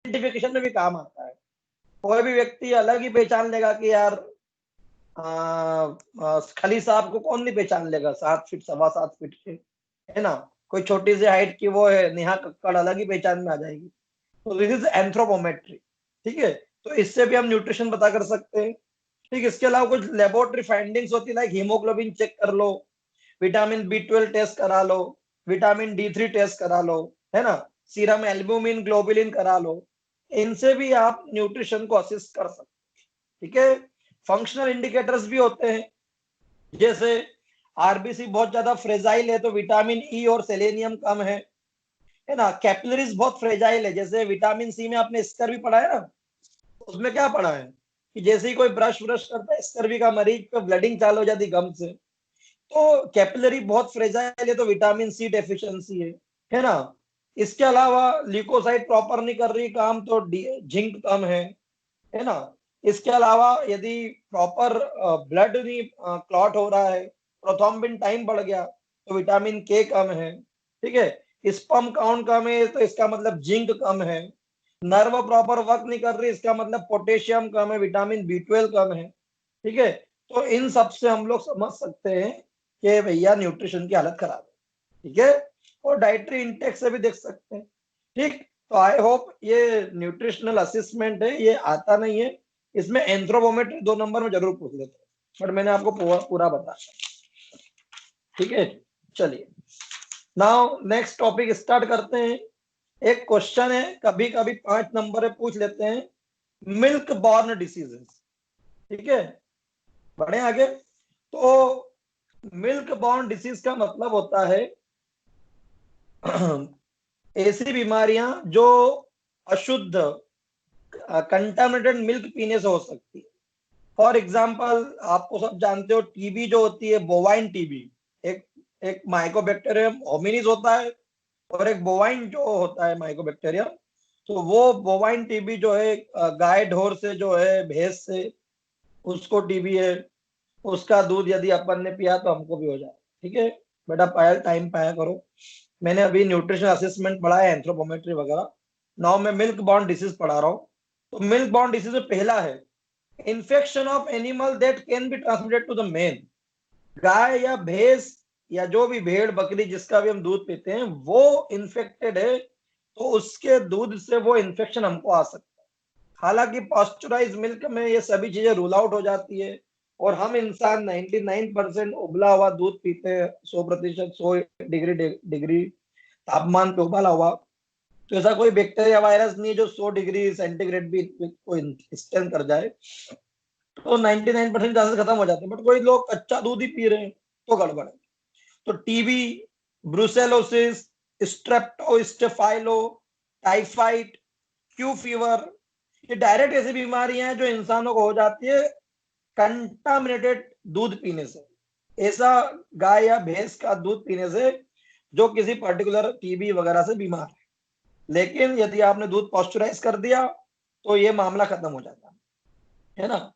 Identification में भी काम आता है। कोई भी व्यक्ति अलग ही पहचान लेगा कि यार खली साहब को कौन नहीं पहचान लेगा, 7 फीट 7.25 फीट के, है ना। कोई छोटी सी हाइट की वो है नेहा कक्कड़, अलग ही पहचान में आ जाएगी। तो दिस इज एंथ्रोपोमेट्री, ठीक है। तो इससे भी हम न्यूट्रिशन पता कर सकते हैं। ठीक, इसके अलावा कुछ लेबोरेटरी फाइंडिंग्स होती है, लाइक हीमोग्लोबिन चेक कर लो, विटामिन B12 टेस्ट करा लो, विटामिन D3 टेस्ट करा लो, है ना, सीरम एल्बुमिन ग्लोबुलिन करा लो। इनसे भी आप न्यूट्रिशन को असिस्ट कर सकते हैं, ठीक है। फंक्शनल इंडिकेटर्स भी होते हैं, जैसे आरबीसी बहुत ज्यादा फ्रेजाइल है तो विटामिन ई और सेलेनियम कम है ना। कैपिलरीज बहुत फ्रेजाइल है, जैसे विटामिन सी में आपने स्कर भी पढ़ा है ना, उसमें क्या पढ़ा है कि जैसे ही कोई ब्रश व्रश करता है स्कर्वी का मरीज पे ब्लडिंग चालू हो जाती गम से। तो कैपिलरी बहुत फ्रेजाइल है तो विटामिन सी डेफिशिएंसी है ना। इसके अलावा ल्यूकोसाइट प्रॉपर नहीं कर रही काम तो जिंक कम है ना। इसके अलावा यदि प्रॉपर ब्लड नहीं क्लॉट हो रहा है, प्रोथ्रोम्बिन टाइम बढ़ गया तो विटामिन के कम है, ठीक है। स्पर्म काउंट कम है तो इसका मतलब जिंक कम है। नर्व प्रॉपर वर्क नहीं कर रही, इसका मतलब पोटेशियम कम है, विटामिन B12 कम है, ठीक है। तो इन सब से हम लोग समझ सकते हैं कि भैया न्यूट्रिशन की हालत खराब है, ठीक है। और डाइटरी इंटेक से भी देख सकते हैं, ठीक। तो आई होप ये न्यूट्रिशनल असिस्मेंट है, ये आता नहीं है, इसमें एंथ्रोपोमेट्री 2 नंबर में जरूर पूछ लेते हैं, बट मैंने आपको पूरा बताया, ठीक है। चलिए नाउ नेक्स्ट टॉपिक स्टार्ट करते हैं। एक क्वेश्चन है, कभी कभी 5 नंबर में पूछ लेते हैं, मिल्क बॉर्न डिसीजेस, ठीक है। बढ़े आगे। तो मिल्क बॉर्न डिसीज का मतलब होता है ऐसी बीमारियां जो अशुद्ध कंटामिनेटेड मिल्क पीने से हो सकती है। फॉर एग्जाम्पल आपको सब जानते हो टीबी जो होती है, बोवाइन टीबी, एक एक माइकोबैक्टीरियम होमिनिस होता है और एक बोवाइन जो होता है माइकोबैक्टीरियम। तो वो बोवाइन टीबी जो है गाय ढोर से जो है, भैंस से, उसको टीबी है। उसका दूध यदि अपन ने पिया तो हमको भी हो जाए, ठीक है। बेटा पायल टाइम पाया करो। मैंने अभी न्यूट्रिशन असेसमेंट पढ़ा है, एंथ्रोपोमेट्री वगैरह। नाउ मैं मिल्क बॉर्न डिसीज पढ़ा रहा हूँ। तो मिल्क बॉर्न डिसीज में पहला है infection of animal that can be transmitted to the man. गाय या भैंस या जो भी भेड़ बकरी जिसका भी हम दूध पीते हैं वो इन्फेक्टेड है तो उसके दूध से वो इन्फेक्शन हमको आ सकता है। हालांकि पास्चुराइज मिल्क में ये सभी चीजें रूल आउट हो जाती है और हम इंसान 99% उबला हुआ दूध पीते हैं, 100%, 100 डिग्री तापमान पे उबाला हुआ। तो ऐसा कोई बैक्टीरिया वायरस नहीं है जो 100 डिग्री सेंटीग्रेड भी को स्टैंड कर जाए, तो 99% चांसेस खत्म हो जाते हैं। बट कोई लोग कच्चा दूध ही पी रहे हैं तो गड़बड़ है। तो TB, brucellosis, streptostaphylo, typhoid, Q fever, ये डायरेक्ट ऐसी बीमारियां हैं जो इंसानों को हो जाती है कंटामिनेटेड दूध पीने से। ऐसा गाय या भैंस का दूध पीने से जो किसी पर्टिकुलर टीबी वगैरह से बीमार है। लेकिन यदि आपने दूध पॉस्चराइज कर दिया तो ये मामला खत्म हो जाता है ना।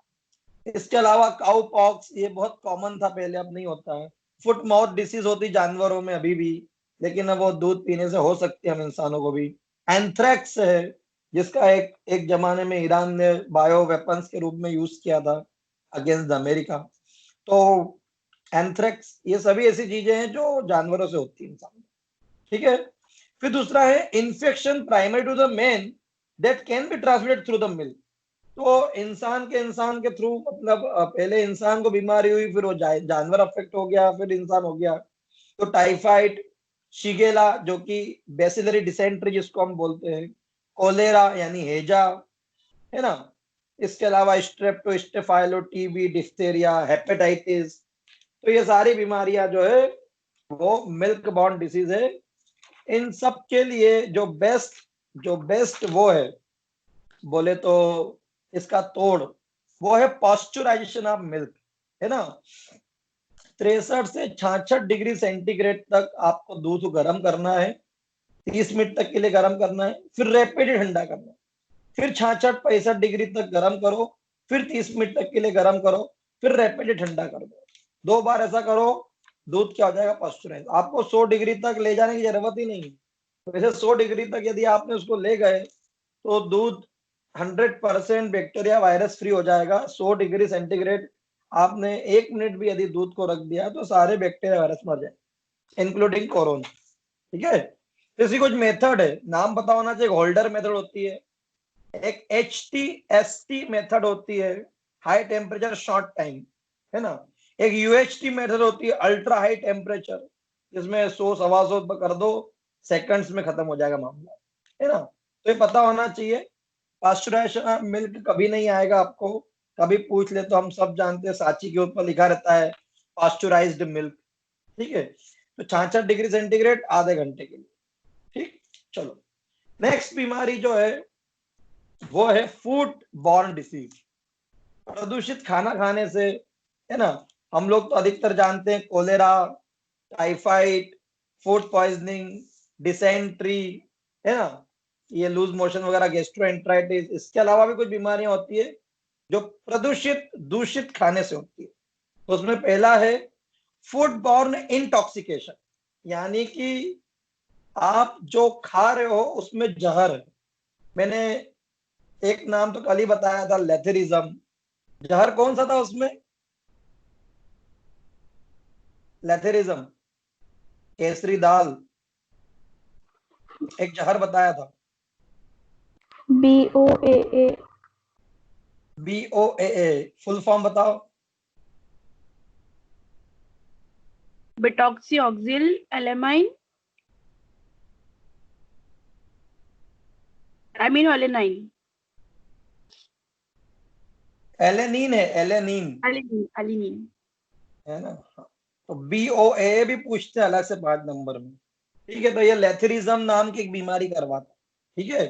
इसके अलावा काउ पॉक्स, ये बहुत कॉमन था पहले, अब नहीं होता है। फुट माउथ डिसीज होती जानवरों में अभी भी, लेकिन अब वो दूध पीने से हो सकती है हम इंसानों को भी। एंथ्रैक्स है जिसका एक जमाने में ईरान ने बायो वेपन्स के रूप में यूज किया था अगेंस्ट अमेरिका। तो एंथ्रैक्स, ये सभी ऐसी चीजें हैं जो जानवरों से होती है इंसान, ठीक है। फिर दूसरा है infection primary to the man that can be transmitted through the milk. तो इंसान के थ्रू, मतलब पहले इंसान को बीमारी हुई फिर वो जानवर अफेक्ट हो गया फिर इंसान हो गया। तो टाइफाइड, शिगेला जो कि बेसिलरी डिसेंट्री जिसको हम बोलते हैं, कोलेरा यानी हेजा, है ना। इसके अलावा स्ट्रेप्टोस्टेफाइलो, टीबी, डिफ्थेरिया, हेपेटाइटिस। तो ये सारी बीमारियां जो है वो मिल्क बॉर्न डिसीज है। इन सब के लिए जो बेस्ट वो है बोले तो इसका तोड़ वो है पॉस्चराइजेशन ऑफ मिल्क, है ना। 63 से 66 डिग्री सेंटीग्रेड तक आपको दूध को गर्म करना है, 30 मिनट तक के लिए गर्म करना है, फिर रैपिड ठंडा करना है। फिर 66 65 डिग्री तक गर्म करो, फिर 30 मिनट तक के लिए गर्म करो, फिर रैपिड ठंडा कर दो। 2 बार ऐसा करो, दूध क्या हो जाएगा, पॉस्चराइज। आपको 100 डिग्री तक ले जाने की जरूरत ही नहीं है। वैसे 100 डिग्री तक यदि आपने उसको ले गए तो दूध 100% बैक्टीरिया वायरस फ्री हो जाएगा। 100 डिग्री सेंटीग्रेड आपने 1 मिनट भी यदि दूध को रख दिया तो सारे बैक्टीरिया वायरस मर जाए, इंक्लूडिंग कोरोना। ठीक है, तो इसकी कुछ मेथड है, नाम पता होना चाहिए। होल्डर मेथड होती है, एक HTST मेथड होती है, हाई टेम्परेचर शॉर्ट टाइम, है ना। एक UHT मेथड होती है, अल्ट्रा हाई टेम्परेचर, जिसमें 100-125 कर दो, सेकंड्स में खत्म हो जाएगा मामला, है ना। तो ये पता होना चाहिए। पास्चुराइजेशन मिल्क कभी नहीं आएगा आपको, कभी पूछ ले तो हम सब जानते हैं, सांची के ऊपर लिखा रहता है पास्चुराइज्ड मिल्क। ठीक है, तो 66 डिग्री सेंटीग्रेड आधे घंटे के लिए। ठीक, चलो नेक्स्ट बीमारी जो है वो है फूड बॉर्न डिसीज। प्रदूषित खाना खाने से, है ना, हम लोग तो अधिकतर जानते हैं cholera, typhoid, food poisoning, dysentery, है ना, ये लूज मोशन वगैरह, गैस्ट्रोएंटराइटिस। इसके अलावा भी कुछ बीमारियां होती है जो प्रदूषित दूषित खाने से होती है। तो उसमें पहला है फूड बॉर्न इंटॉक्सिकेशन, यानी कि आप जो खा रहे हो उसमें जहर है। मैंने एक नाम तो कल ही बताया था, लेथेरिज्म। जहर कौन सा था उसमें? लेथेरिज्म, केसरी दाल, एक जहर बताया था। BOAA। BOAA फुल फॉर्म बताओ। बिटॉक्सीऑक्सिल एलेमाइन एमिनोएलेनाइन। एलेनीन है, एलेनीन, एलिनीन। है ना। हाँ। तो BOAA भी पूछते हैं अलग से 5 नंबर में। ठीक है, तो ये लेथेरिज्म नाम की एक बीमारी करवाता है। ठीक है,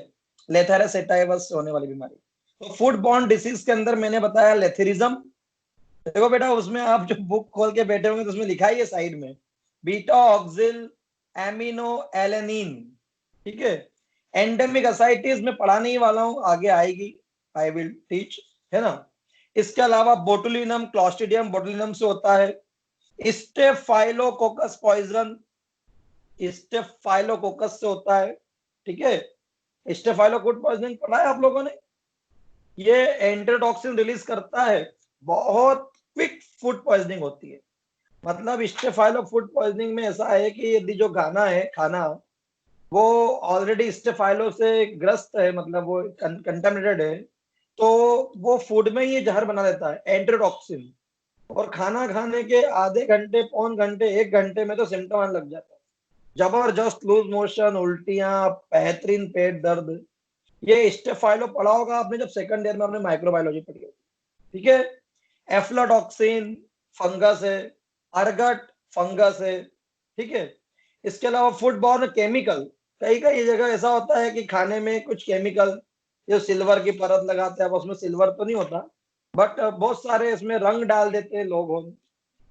लेथेरासेटाइवस होने वाली बीमारी। तो फूड बॉर्न डिसीज के अंदर मैंने बताया लेथेरिज्म। देखो बेटा, उसमें आप जो बुक खोल के बैठे होंगे तो उसमें लिखा ही है साइड में, बीटा ऑक्सिल एमिनो एलेनिन। ठीक है, एंडेमिक असाइटिस में पढ़ाने ही वाला हूं, आगे आएगी, आई विल टीच, है ना। इसके अलावा बोटुलिनम, क्लॉस्ट्रिडियम बोटुलिनम से होता है। स्टेफाइलोकोकस पॉइजन, स्टेफाइलोकोकस से होता है। ठीक है, स्टेफाइलोकोकस पॉइजनिंग पढ़ा है आप लोगों ने। ये एंटीटॉक्सिन रिलीज करता है, बहुत क्विक फूड पॉइजनिंग होती है। मतलब स्टेफाइलो फूड पॉइजनिंग में ऐसा है कि यदि जो गाना है खाना वो ऑलरेडी स्टेफाइलो से ग्रस्त है, मतलब वो कंटामिनेटेड है, तो वो फूड में ही ये जहर बना देता है, एंटीटॉक्सिन। और खाना खाने के आधे घंटे, पौन घंटे, 1 घंटे में तो सिम्टम आने लग जाता है, जबरदस्त लूज मोशन, उल्टियां, बेहतरीन पेट दर्द। ये स्टेफाइलो पढ़ा होगा आपने जब सेकंड ईयर में आपने माइक्रोबायोलॉजी पढ़ी होगी। ठीक है, एफ्लाटॉक्सिन फंगस है, अर्गट फंगस है। ठीक है, इसके अलावा फूड बॉर्न केमिकल, कई कई जगह ऐसा होता है कि खाने में कुछ केमिकल, जो सिल्वर की परत लगाते हैं, अब उसमें सिल्वर तो नहीं होता, बट बहुत सारे इसमें रंग डाल देते हैं लोग,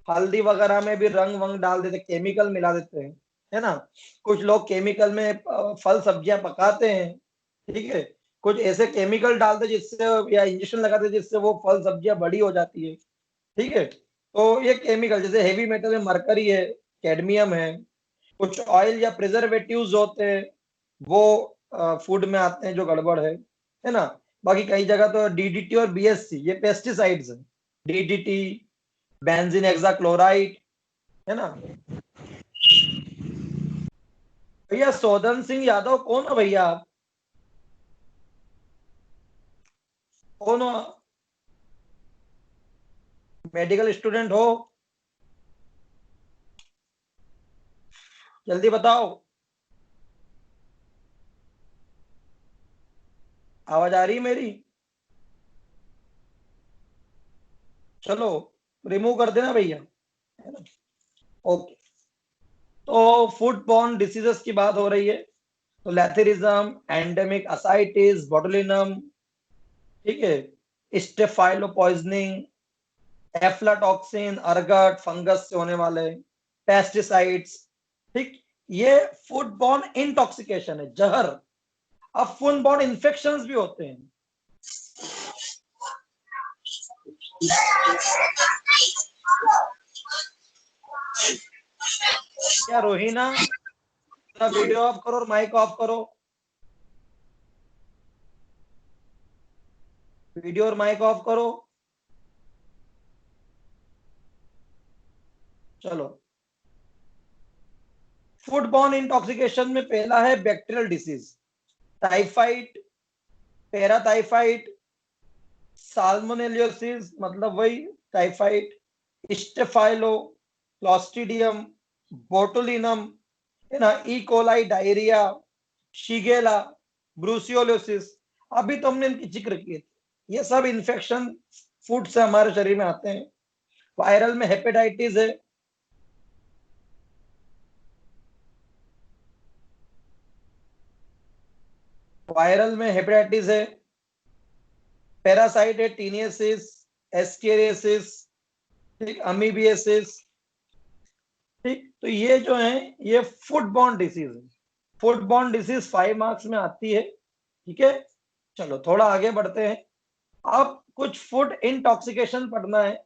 हल्दी वगैरह में भी रंग वंग डाल देते, केमिकल मिला देते हैं, है ना। कुछ लोग केमिकल में फल सब्जियां पकाते हैं। ठीक है, कुछ ऐसे केमिकल डालते जिससे, या इंजेक्शन लगाते जिससे वो फल सब्जियां बड़ी हो जाती है। ठीक है, तो ये केमिकल, जैसे हेवी मेटल में मरकरी है, कैडमियम है, कुछ ऑयल या प्रिजर्वेटिव्स होते हैं, वो फूड में आते हैं जो गड़बड़ है ना। बाकी कई जगह तो DDT और BSC, ये पेस्टिसाइड्स है। DDT, बेंजीन हेक्साक्लोराइड, है ना। भैया सौदन सिंह यादव कौन हो भैया आप? कौन हो? मेडिकल स्टूडेंट हो? जल्दी बताओ, आवाज आ रही है मेरी? चलो रिमूव कर देना भैया, है ना। ओके, तो फूड बॉर्न डिसीजेस की बात हो रही है। तो लैथेरिज्म, एंडेमिक असाइटिस, बोटुलिनम, ठीक है, staphylo poisoning, aflatoxin, ergot fungus से होने वाले, पेस्टिसाइड्स। ठीक, ये फूड बॉर्न इंटॉक्सिकेशन है, जहर। अब फूड बॉर्न इन्फेक्शंस भी होते हैं। क्या रोहिना, वीडियो ऑफ करो और माइक ऑफ करो। वीडियो और माइक ऑफ करो। चलो, फूड बॉर्न इंटॉक्सिकेशन में पहला है बैक्टीरियल डिसीज, टाइफाइड, पैराटाइफाइड, साल्मोनेलियोसिस मतलब वही टाइफाइड, स्टेफाइलो, क्लॉस्ट्रिडियम, बोटुलिनम, है ना, ई कोलाई डायरिया, शिगेला, ब्रूसियोलोसिस। अभी तो हमने इनकी जिक्र किए थे। ये सब इन्फेक्शन फूड से हमारे शरीर में आते हैं। वायरल में हेपेटाइटिस है, वायरल में हेपेटाइटिस है, पैरासाइट है टीनियसिस, एस्केरियासिस, ठीक, अमीबियासिस। ठीक, तो ये जो है ये फूड बॉर्न डिसीज है। फूड बॉर्न डिसीज 5 मार्क्स में आती है। ठीक है, चलो थोड़ा आगे बढ़ते हैं। अब कुछ फूड इंटॉक्सिकेशन पढ़ना है।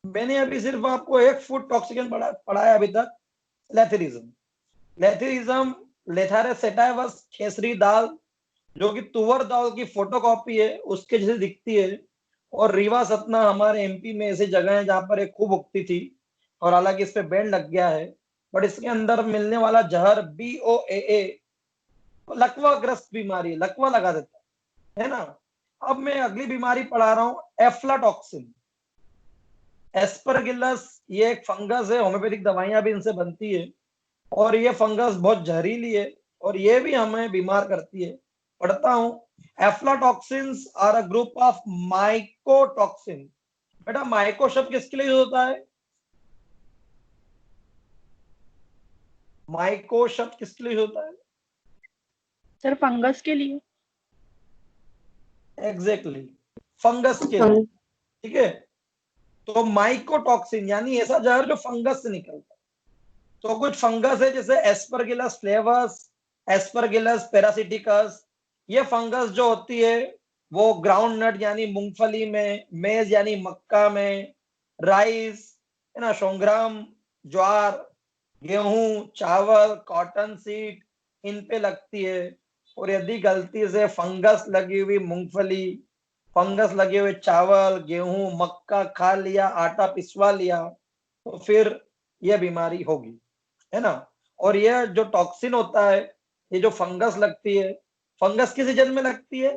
मैंने अभी सिर्फ आपको एक फूड टॉक्सिकेशन पढ़ाया अभी तक, लेथेरिज्म। लेथेरिज्म लेथारेसेटाइवस खेसरी दाल, जो कि तुवर दाल की फोटोकॉपी है, उसके जैसे दिखती है। और रीवा सतना हमारे एमपी में ऐसी जगह है जहां पर एक खूब उगती थी, और हालांकि इस पे बैन लग गया है। बट इसके अंदर मिलने वाला जहर BOAA लकवा ग्रस्त बीमारी, लकवा लगा देता है ना। अब मैं अगली बीमारी पढ़ा रहा हूं, एफ्लाटॉक्सिन। एस्परगिलस, ये एक फंगस है, होम्योपैथिक दवाइयां भी इनसे बनती है। और ये फंगस बहुत जहरीली है, और ये भी हमें बीमार करती है। पढ़ता हूं, aflatoxins are a group of mycotoxin. बेटा माइको शब्द किसके लिए यूज होता है? माइको शब्द किसके लिए यूज होता है? सर फंगस के लिए। एग्जैक्टली, फंगस के लिए। ठीक है, तो माइकोटॉक्सिन यानी ऐसा जहर जो फंगस से निकलता है। तो कुछ फंगस है जैसे एस्परगिलस फ्लेवर्स, एस्परगिलस पैरासिटिकस। ये फंगस जो होती है वो ग्राउंड नट यानी मूंगफली में, मेज यानी मक्का में, राइस, है ना, शोंग्राम, ज्वार, गेहूं, चावल, कॉटन सीड, इन पे लगती है। और यदि गलती से फंगस लगी हुई मूंगफली, फंगस लगे हुए चावल, गेहूं, मक्का खा लिया, आटा पिसवा लिया, तो फिर यह बीमारी होगी, है ना। और यह जो टॉक्सिन होता है, ये जो फंगस लगती है, फंगस किस सीजन में लगती है?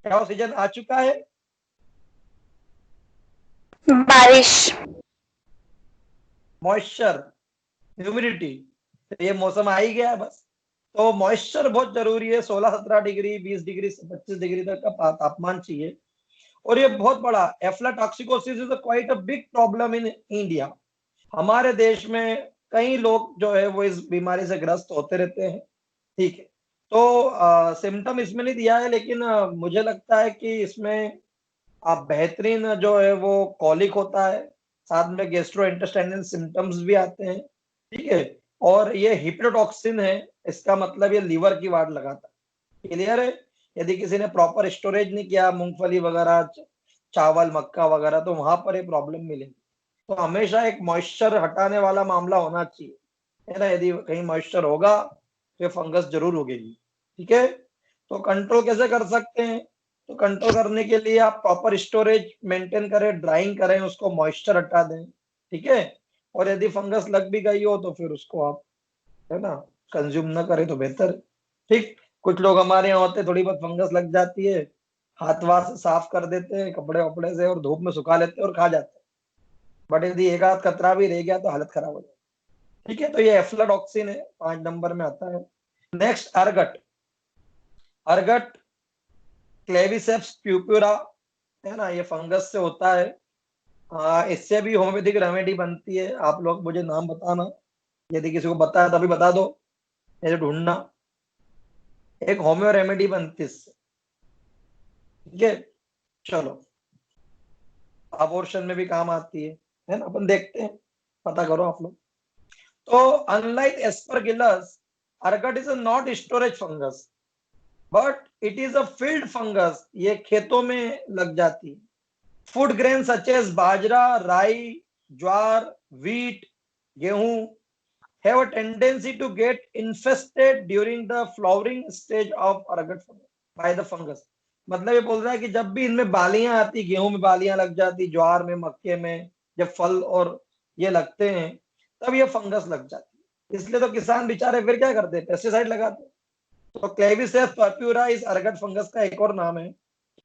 क्या वो सीजन आ चुका है? बारिश। मॉइस्चर, ह्यूमिडिटी, ये मौसम आ ही गया है बस। तो मॉइस्चर बहुत जरूरी है, 16-17 डिग्री, 20 डिग्री से 25 डिग्री तक का तापमान चाहिए। और ये बहुत बड़ा, aflatoxicosis is quite a big problem in India. हमारे देश में कई लोग जो है वो इस बीमारी से ग्रस्त होते रहते हैं। ठीक है, तो सिम्टम इसमें नहीं दिया है, लेकिन मुझे लगता है कि इसमें आप बेहतरीन जो है वो कॉलिक होता है, साथ में गैस्ट्रो इंटेस्टाइनल सिम्टम्स भी आते हैं। ठीक है, और ये हिप्नोटॉक्सिन है, इसका मतलब ये लीवर की वाट लगाता है। क्लियर है? यदि किसी ने प्रॉपर स्टोरेज नहीं किया मूंगफली वगैरह, चावल, मक्का वगैरह, तो वहां पर ये प्रॉब्लम मिलेगी। तो हमेशा एक मॉइस्चर हटाने वाला मामला होना चाहिए, है ना। यदि कहीं मॉइस्चर होगा तो ये फंगस जरूर उगेगी। ठीक है, तो कंट्रोल कैसे कर सकते हैं? तो कंट्रोल करने के लिए आप प्रॉपर स्टोरेज मेंटेन करें, ड्राइंग करें, उसको मॉइस्चर हटा दें। ठीक है, और यदि फंगस लग भी गई हो तो फिर उसको आप, है ना, कंज्यूम ना करें तो बेहतर है। ठीक, कुछ लोग हमारे यहाँ होते, थोड़ी बहुत फंगस लग जाती है, हाथ वाथ से साफ कर देते हैं कपड़े वपड़े से और धूप में सुखा लेते हैं और खा जाते हैं। बट यदि एक आध कतरा भी रह गया तो हालत खराब हो जाती है। ठीक है, तो ये एफ्लाटॉक्सिन है, 5 नंबर में आता है। Next, ergot. अर्गट क्लेविसेप्स प्यूपुरा, है ना, ये फंगस से होता है। इससे भी होम्योपैथिक रेमेडी बनती है। आप लोग मुझे नाम बताना, यदि किसी को बता है तभी बता दो, ऐसे ढूंढना। एक होम्यो रेमेडी बनती है इससे। ठीक है, चलो, अबॉर्शन में भी काम आती है ना, अपन देखते हैं, पता करो आप लोग। तो unlike Aspergillus, ergot is not storage fungus, but it is a field fungus. ये खेतों में लग जाती है। फूड ग्रेन सच एज बाजरा, राई, ज्वार, व्हीट, गेहूं have a tendency to get infested during the flowering stage of argot by the fungus. मतलब ये बोल रहा है कि जब भी इनमें बालियां आती, गेहूं में बालियां लग जाती, ज्वार में, मक्के में, जब फल और ये लगते हैं तब ये फंगस लग जाती है। इसलिए तो किसान बेचारे फिर क्या करते हैं, पेस्टिसाइड लगाते हैं। तो क्लेविसेस पर्प्यूरा इस अर्गट फंगस का एक और नाम है,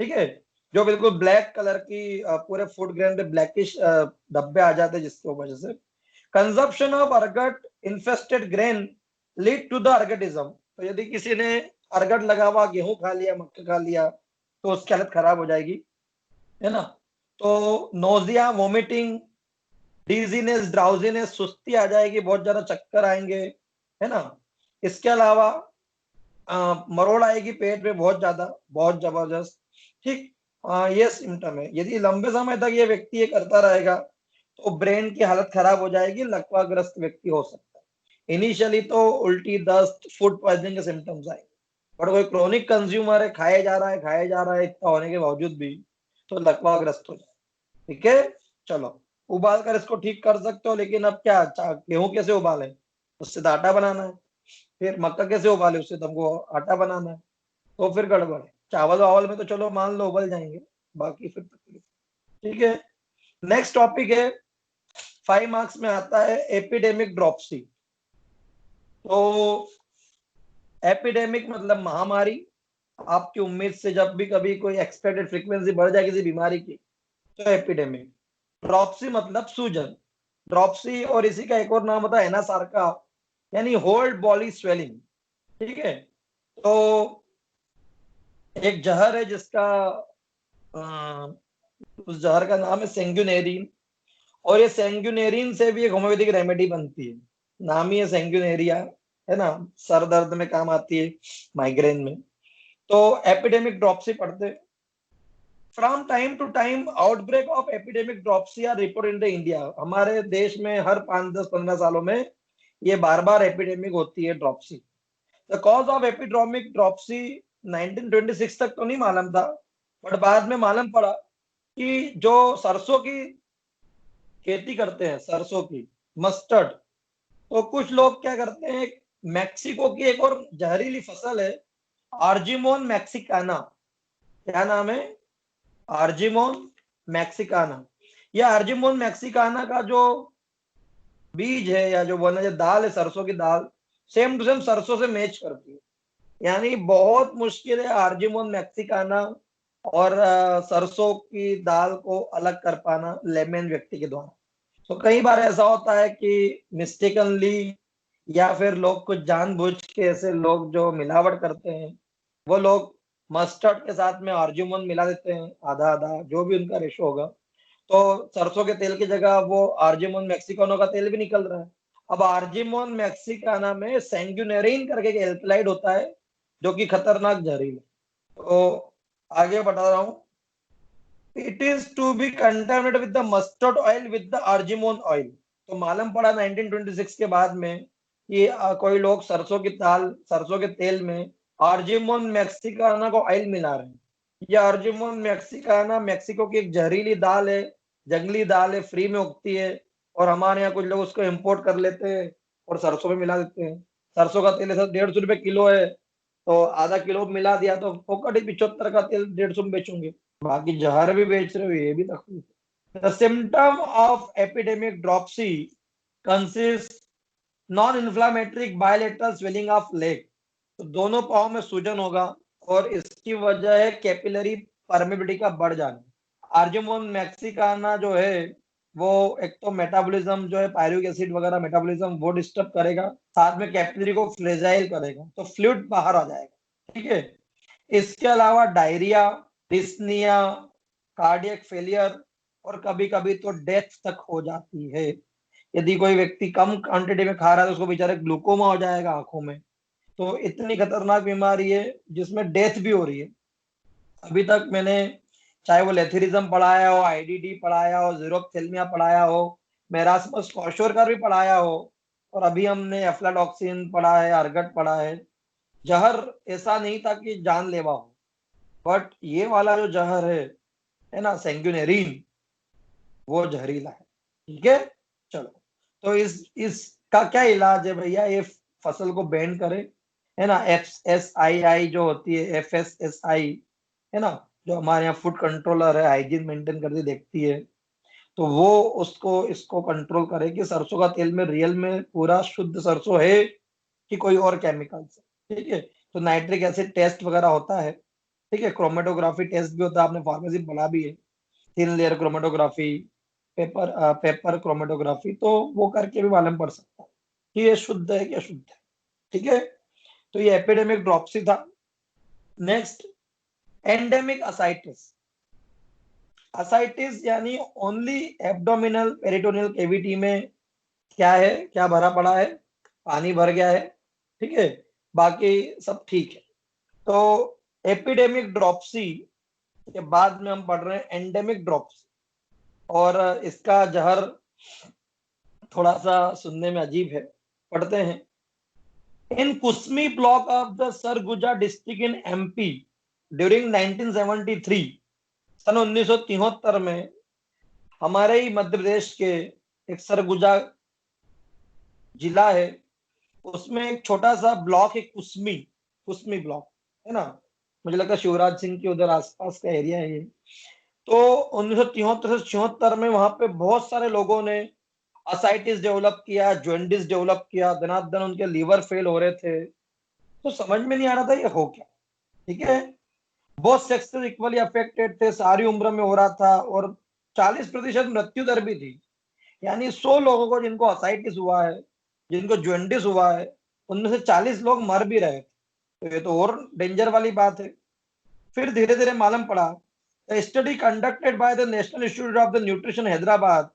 ठीक है, जो बिल्कुल ब्लैक कलर की पूरे फूड ग्रेन पे ब्लैकिश धब्बे आ जाते हैं, जिसकी वजह से consumption of ergot infested grain lead to the ergotism. तो यदि किसी ने अर्गट लगा हुआ गेहूं खा लिया, मक्का खा लिया, तो उसकी हालत खराब हो जाएगी, है ना। तो नोजिया, वोमिटिंग, डीजीनेस, ड्राउजीनेस, सुस्ती आ जाएगी, बहुत ज्यादा चक्कर आएंगे, है ना। इसके अलावा मरोड़ आएगी पेट में बहुत ज्यादा, बहुत जबरदस्त, ठीक। ये सिम्टम है। यदि लंबे समय तक ये व्यक्ति ये करता रहेगा तो ब्रेन की हालत खराब हो जाएगी, लकवाग्रस्त व्यक्ति हो सकता है। इनिशियली तो उल्टी, दस्त, फूड पॉइजनिंग के सिम्टम्स आएंगे, पर कोई क्रोनिक कंज्यूमर है, खाए जा रहा है, खाए जा रहा है, इतना होने के बावजूद भी, तो लकवाग्रस्त हो जाए, ठीक है। चलो, उबाल कर इसको ठीक कर सकते हो, लेकिन अब क्या, गेहूं कैसे उबालें, उससे तो आटा बनाना है। फिर मक्का कैसे उबाले, उससे तुमको आटा बनाना है, तो फिर गड़बड़ है। चावल वावल में तो चलो मान लो उबल जाएंगे, बाकी फिर तकलीफ, ठीक है। नेक्स्ट टॉपिक है, 5 मार्क्स में आता है, एपिडेमिक ड्रॉपसी। तो एपिडेमिक मतलब महामारी। आपकी उम्मीद से जब भी कभी कोई एक्सपेक्टेड फ्रीक्वेंसी बढ़ जाए किसी बीमारी की, तो एपिडेमिक। ड्रॉपसी मतलब सूजन, ड्रॉपसी, और इसी का एक और नाम होता है एनासार्का, यानी होल्ड बॉडी स्वेलिंग, ठीक है। तो एक जहर है जिसका उस जहर का नाम है सेंग्यूनेरिन, और ये सेंग्यूनेरिन से भी एक होम्योपैथिक रेमेडी बनती है, नाम ही है सेंग्यूनेरिया, है ना। सर दर्द में काम आती है, माइग्रेन में। तो एपिडेमिक ड्रॉपसी पढ़ते। From time to time outbreak of epidemic dropsy are report in the India. हमारे देश में हर 5, 10, 15 सालों में ये बार बार एपिडेमिक होती है dropsy. The cause of epidemic dropsy 1926 तक तो नहीं मालूम था, बट बाद में मालूम पड़ा कि जो सरसों की खेती करते हैं, सरसों की, मस्टर्ड, तो कुछ लोग क्या करते हैं, मैक्सिको की एक और जहरीली फसल है, आर्जिमोन मैक्सिकाना। क्या नाम है, आर्जिमोन मैक्सिकाना। यह आर्जिमोन मैक्सिकाना का जो बीज है, या जो बोलना, जो दाल है, सरसों की दाल, सेम टू सेम सरसों से मैच करती है। यानी बहुत मुश्किल है आर्जिमोन मैक्सिकाना और सरसों की दाल को अलग कर पाना लेमन व्यक्ति के द्वारा। तो कई बार ऐसा होता है कि मिस्टेकनली, या फिर लोग कुछ जानबूझ के, ऐसे लोग जो मिलावट करते हैं, वो लोग मस्टर्ड के साथ में आर्जिमोन मिला देते हैं, आधा आधा, जो भी उनका रेशो होगा। तो सरसों के तेल की जगह वो आर्जिमोन मैक्सिकानो का तेल भी निकल रहा है। अब आर्जिमोन मैक्सिकाना में सेंग्यूनेरिन करके एक एल्कलाइड होता है, जो कि खतरनाक जहरीला। तो आगे बता रहा हूँ, it is to be contaminated with the mustard oil with the argemone oil. तो मालूम पड़ा 1926 के बाद में कि कोई लोग सरसों की दाल, सरसों के तेल में आर्जिमोन मैक्सिकाना को ऑयल मिला रहे हैं। ये आर्जिमोन मैक्सिकाना मेक्सिको की एक जहरीली दाल है, जंगली दाल है, फ्री में उगती है, और हमारे यहाँ कुछ लोग उसको इम्पोर्ट कर लेते हैं और सरसों में मिला देते हैं। सरसों का तेल ऐसा 150 रुपए किलो है, तो आधा किलो मिला दिया तो फोकट ही 75 का तेल 150 में बेचूंगे, बाकी जहर भी बेच रहे हो, ये भी तकलीफ है। The symptom of epidemic dropsy consist non inflammatory bilateral swelling of leg. तो दोनों पाँव में सूजन होगा, और इसकी वजह है कैपिलरी परमेबिलिटी का बढ़ जाना। आर्जिमोन मैक्सिकाना जो है, वो एक तो मेटाबॉलिज्म जो है, पायरुविक एसिड वगैरह मेटाबॉलिज्म वो डिस्टर्ब करेगा, साथ में कैपिलरी को फ्रेजाइल करेगा, तो फ्लूइड बाहर आ जाएगा, ठीक है। इसके अलावा डायरिया, डिस्निया, कार्डियक फेलियर, और कभी कभी तो डेथ तक हो जाती है। यदि कोई व्यक्ति कम क्वांटिटी में खा रहा है तो उसको बेचारे ग्लूकोमा हो जाएगा आंखों में। तो इतनी खतरनाक बीमारी है जिसमें डेथ भी हो रही है। अभी तक मैंने, चाहे वो लेथेरिज्म पढ़ाया हो, आईडीडी पढ़ाया हो, जीरोथेल्मिया पढ़ाया हो, मेरास्मस क्वाशोरकर भी पढ़ाया हो, और अभी हमने एफ्लाटॉक्सिन पढ़ा है, अर्गट पढ़ा है, जहर ऐसा नहीं था कि जानलेवा हो, बट ये वाला जो जहर है ना, सेंग्यूनेरिन, वो जहरीला है, ठीक है। चलो, तो इसका क्या इलाज है भैया, ये फसल को बैन करे, है ना। FSSAI जो होती है, FSSAI, है ना, जो हमारे यहाँ फूड कंट्रोलर है, हाइजीन मेंटेन करती देखती है, तो वो उसको इसको कंट्रोल करे कि सरसों का तेल में रियल में पूरा शुद्ध सरसों है कि कोई और केमिकल्स है। ठीक है, तो नाइट्रिक एसिड टेस्ट वगैरह होता है। ठीक है, क्रोमेटोग्राफी टेस्ट भी होता है, आपने फार्मेसी में पढ़ा भी है, thin layer chromatography, paper chromatography, तो वो करके भी मालूम पड़ सकता है कि ये शुद्ध है कि अशुद्ध है। ठीक है, तो ये एपिडेमिक ड्रॉप्सी था। Next, endemic ascites. असाइटिस यानी ओनली एब्डोमिनल पेरिटोनियल कैविटी में क्या है, क्या भरा पड़ा है, पानी भर गया है। ठीक है, बाकी सब ठीक है। तो एपिडेमिक ड्रॉप्सी के बाद में हम पढ़ रहे हैं एंडेमिक ड्रॉप्सी, और इसका जहर थोड़ा सा सुनने में अजीब है, पढ़ते हैं। In Kusmi block of the Surguja district in MP during 1973, सन 1973 में हमारे ही मध्य प्रदेश के एक सरगुजा जिला है, उसमें एक छोटा सा ब्लॉक है, कुस्मी, कुस्मी ब्लॉक, है ना, मुझे लगता है शिवराज सिंह के उधर आसपास का एरिया है ये। तो 1973 से 74 में वहां पे बहुत सारे लोगों ने असाइटिस डेवलप किया, जॉन्डिस डेवलप किया, धनाधन उनके लीवर फेल हो रहे थे, तो समझ में नहीं आ रहा था ये हो क्या। ठीक है, बहुत सेक्सेस इक्वली अफेक्टेड थे, सारी उम्र में हो रहा था, और 40% मृत्यु दर भी थी। यानी 100 लोगों को जिनको असाइटिस हुआ है, जिनको जॉन्डिस हुआ है, उनमें से 40 लोग मर भी रहे थे, तो ये तो और डेंजर वाली बात है। फिर धीरे धीरे मालूम पड़ा, study conducted by the national institute of the nutrition Hyderabad